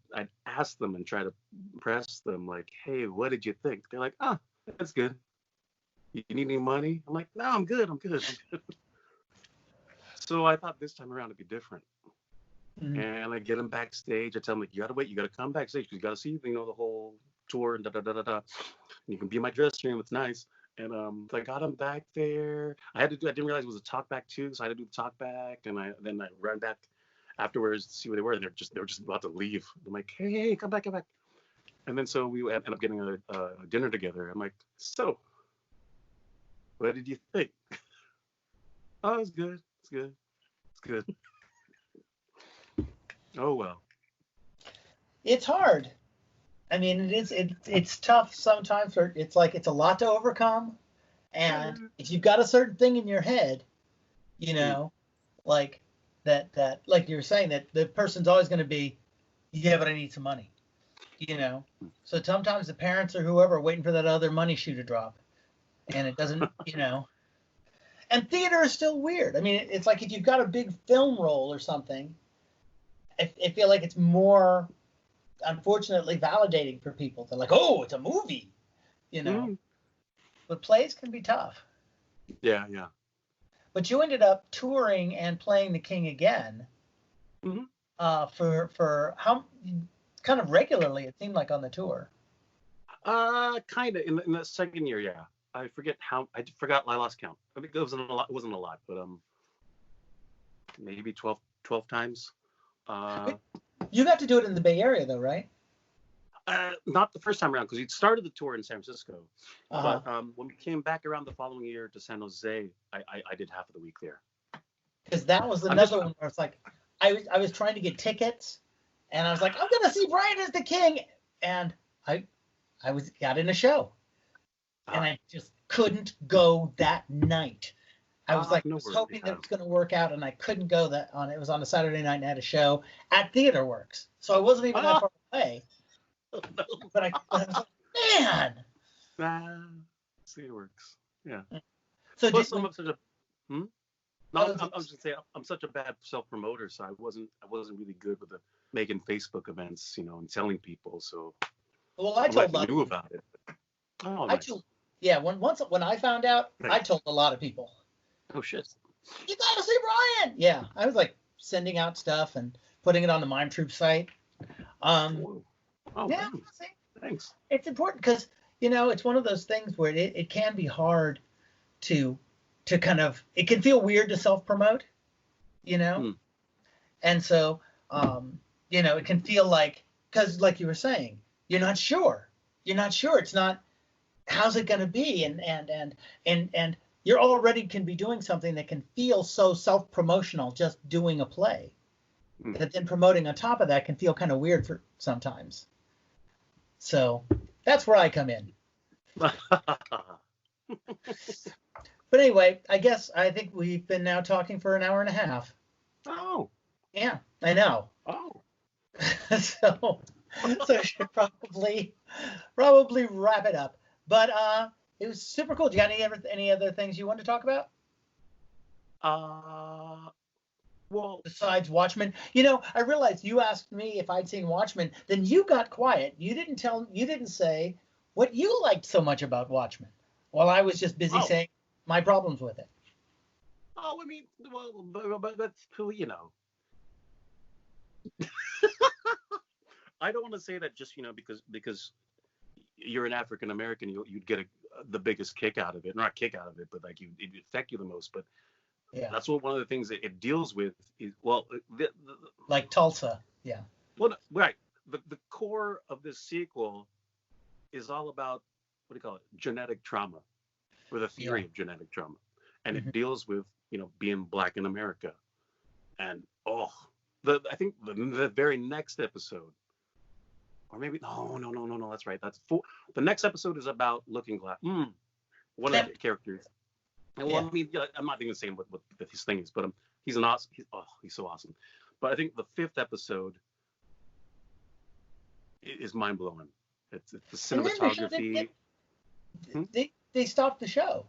ask them and try to press them, like, hey, what did you think? They're like, that's good. You need any money? I'm like, no, I'm good. So I thought this time around it'd be different. Mm-hmm. And I get them backstage. I tell them, like, you got to wait. You got to come backstage because you got to see, the whole tour and da-da-da-da-da. You can be in my dressing room. It's nice. And so I got them back there. I didn't realize it was a talk back too, so I had to do the talk back. And I ran back afterwards to see where they were. And they were just about to leave. I'm like, hey, come back. And then so we ended up getting a dinner together. I'm like, so what did you think? Oh, it's good. It's good. Oh, well. It's hard. I mean, it's tough sometimes. It's like it's a lot to overcome. And if you've got a certain thing in your head, like that, like you were saying, that the person's always going to be, yeah, but I need some money, So sometimes the parents or whoever are waiting for that other money shoe to drop. And it doesn't, And theater is still weird. I mean, it's like if you've got a big film role or something, I feel like it's more, unfortunately, validating for people. They're like, oh, it's a movie, But plays can be tough. Yeah. But you ended up touring and playing the King again for how kind of regularly, it seemed like, on the tour. Kind of. In the second year, yeah. I forgot. I lost count. I think it wasn't a lot. It wasn't a lot, but maybe 12 times. You got to do it in the Bay Area, though, right? Not the first time around, because we started the tour in San Francisco. But when we came back around the following year to San Jose, I did half of the week there. Because that was another one where it's like, I was trying to get tickets, and I was like, I'm gonna see Brian as the King, and I got in a show. And I just couldn't go that night. I was hoping that it was going to work out, and I couldn't go it was on a Saturday night and I had a show at Theater Works. So I wasn't even that far away. Oh, no. But I was like, man. Theater Works. Yeah. So plus, I'm such a No, I was just saying, I'm such a bad self-promoter, so I wasn't really good with making Facebook events, and telling people. So I told knew about it. Oh, I nice. told, yeah, when I found out, I told a lot of people. Oh shit. You gotta see Brian. Yeah, I was like sending out stuff and putting it on the Mime Troupe site. Whoa. Oh, Yeah, thanks. see, Thanks. it's important because it's one of those things where it can be hard to kind of, it can feel weird to self promote, Hmm. and so it can feel like, because like you were saying, you're not sure, it's not, how's it going to be, and you're already can be doing something that can feel so self promotional, just doing a play, that then promoting on top of that can feel kind of weird for sometimes. So that's where I come in. But anyway, I think we've been now talking for an hour and a half. Oh. Yeah, I know. Oh. so I should probably wrap it up. But it was super cool. Do you got any other things you want to talk about? Well, Besides Watchmen, I realized you asked me if I'd seen Watchmen. Then you got quiet. You didn't say what you liked so much about Watchmen, while I was just busy saying my problems with it. Oh, I mean, well, but that's cool, I don't want to say that just because you're an African American, you'd get the biggest kick out of it. Not kick out of it, but like it'd affect you the most. But yeah, that's one of the things that it deals with is like Tulsa. Yeah. Well, right. The core of this sequel is all about, what do you call it, genetic trauma, or the theory of genetic trauma, and it deals with being black in America, and I think the very next episode, or maybe no, that's right, the next episode is about Looking Glass. One of the characters. And well, I mean, I'm not even saying what his thing is, but he's an awesome. He's so awesome. But I think the 5th episode is mind blowing. It's the cinematography. They stopped the show.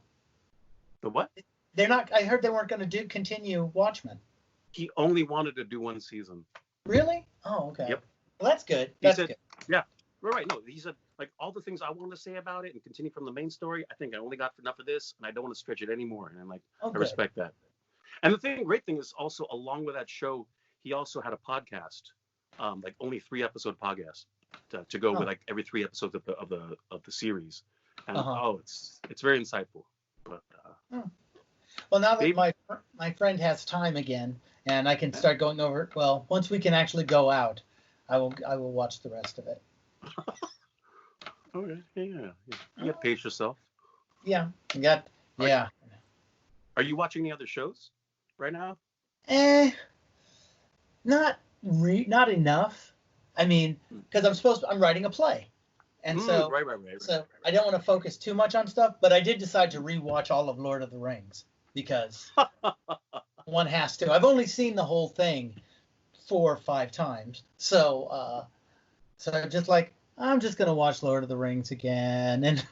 The what? They're not. I heard they weren't going to continue Watchmen. He only wanted to do 1 season. Really? Oh, okay. Yep. Well, that's good. He said, yeah, right. No, he said, like, all the things I wanted to say about it and continue from the main story, I think I only got enough of this, and I don't want to stretch it anymore. And I'm like, I respect that. And the great thing is also, along with that show, he also had a podcast, like only 3-episode podcast to go with like every 3 episodes of the series. And it's very insightful. But well, now that my friend has time again, and I can start going over it. Well, once we can actually go out, I will watch the rest of it. Okay, yeah. You gotta pace yourself. Yeah, yeah. Are you watching any other shows right now? Not enough. I mean, because I'm writing a play, and so right. I don't want to focus too much on stuff. But I did decide to rewatch all of Lord of the Rings because one has to. I've only seen the whole thing 4 or 5 times, so just like, I'm just gonna watch Lord of the Rings again, and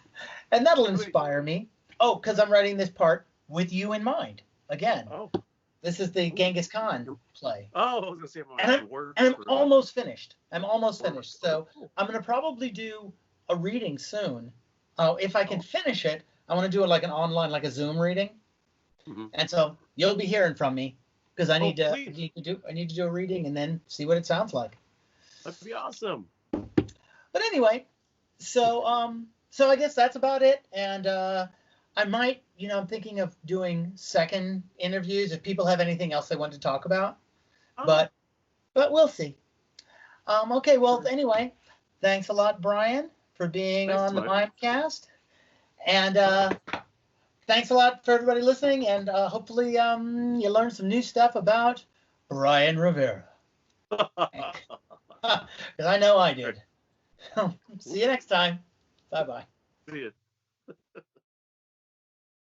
that'll inspire me. Oh, because I'm writing this part with you in mind again. Oh. This is the Genghis Khan play. Oh, I was gonna say, I'm almost finished. So I'm gonna probably do a reading soon. If I can finish it, I want to do it like an online, like a Zoom reading. And so you'll be hearing from me because I need to do a reading and then see what it sounds like. That'd be awesome. But anyway, so I guess that's about it. And I might, I'm thinking of doing second interviews if people have anything else they want to talk about. But we'll see. Okay, well, anyway, thanks a lot, Brian, for being on the MimeCast. And thanks a lot for everybody listening. And hopefully you learned some new stuff about Brian Rivera. Because I know I did. See you next time. Bye-bye. See you.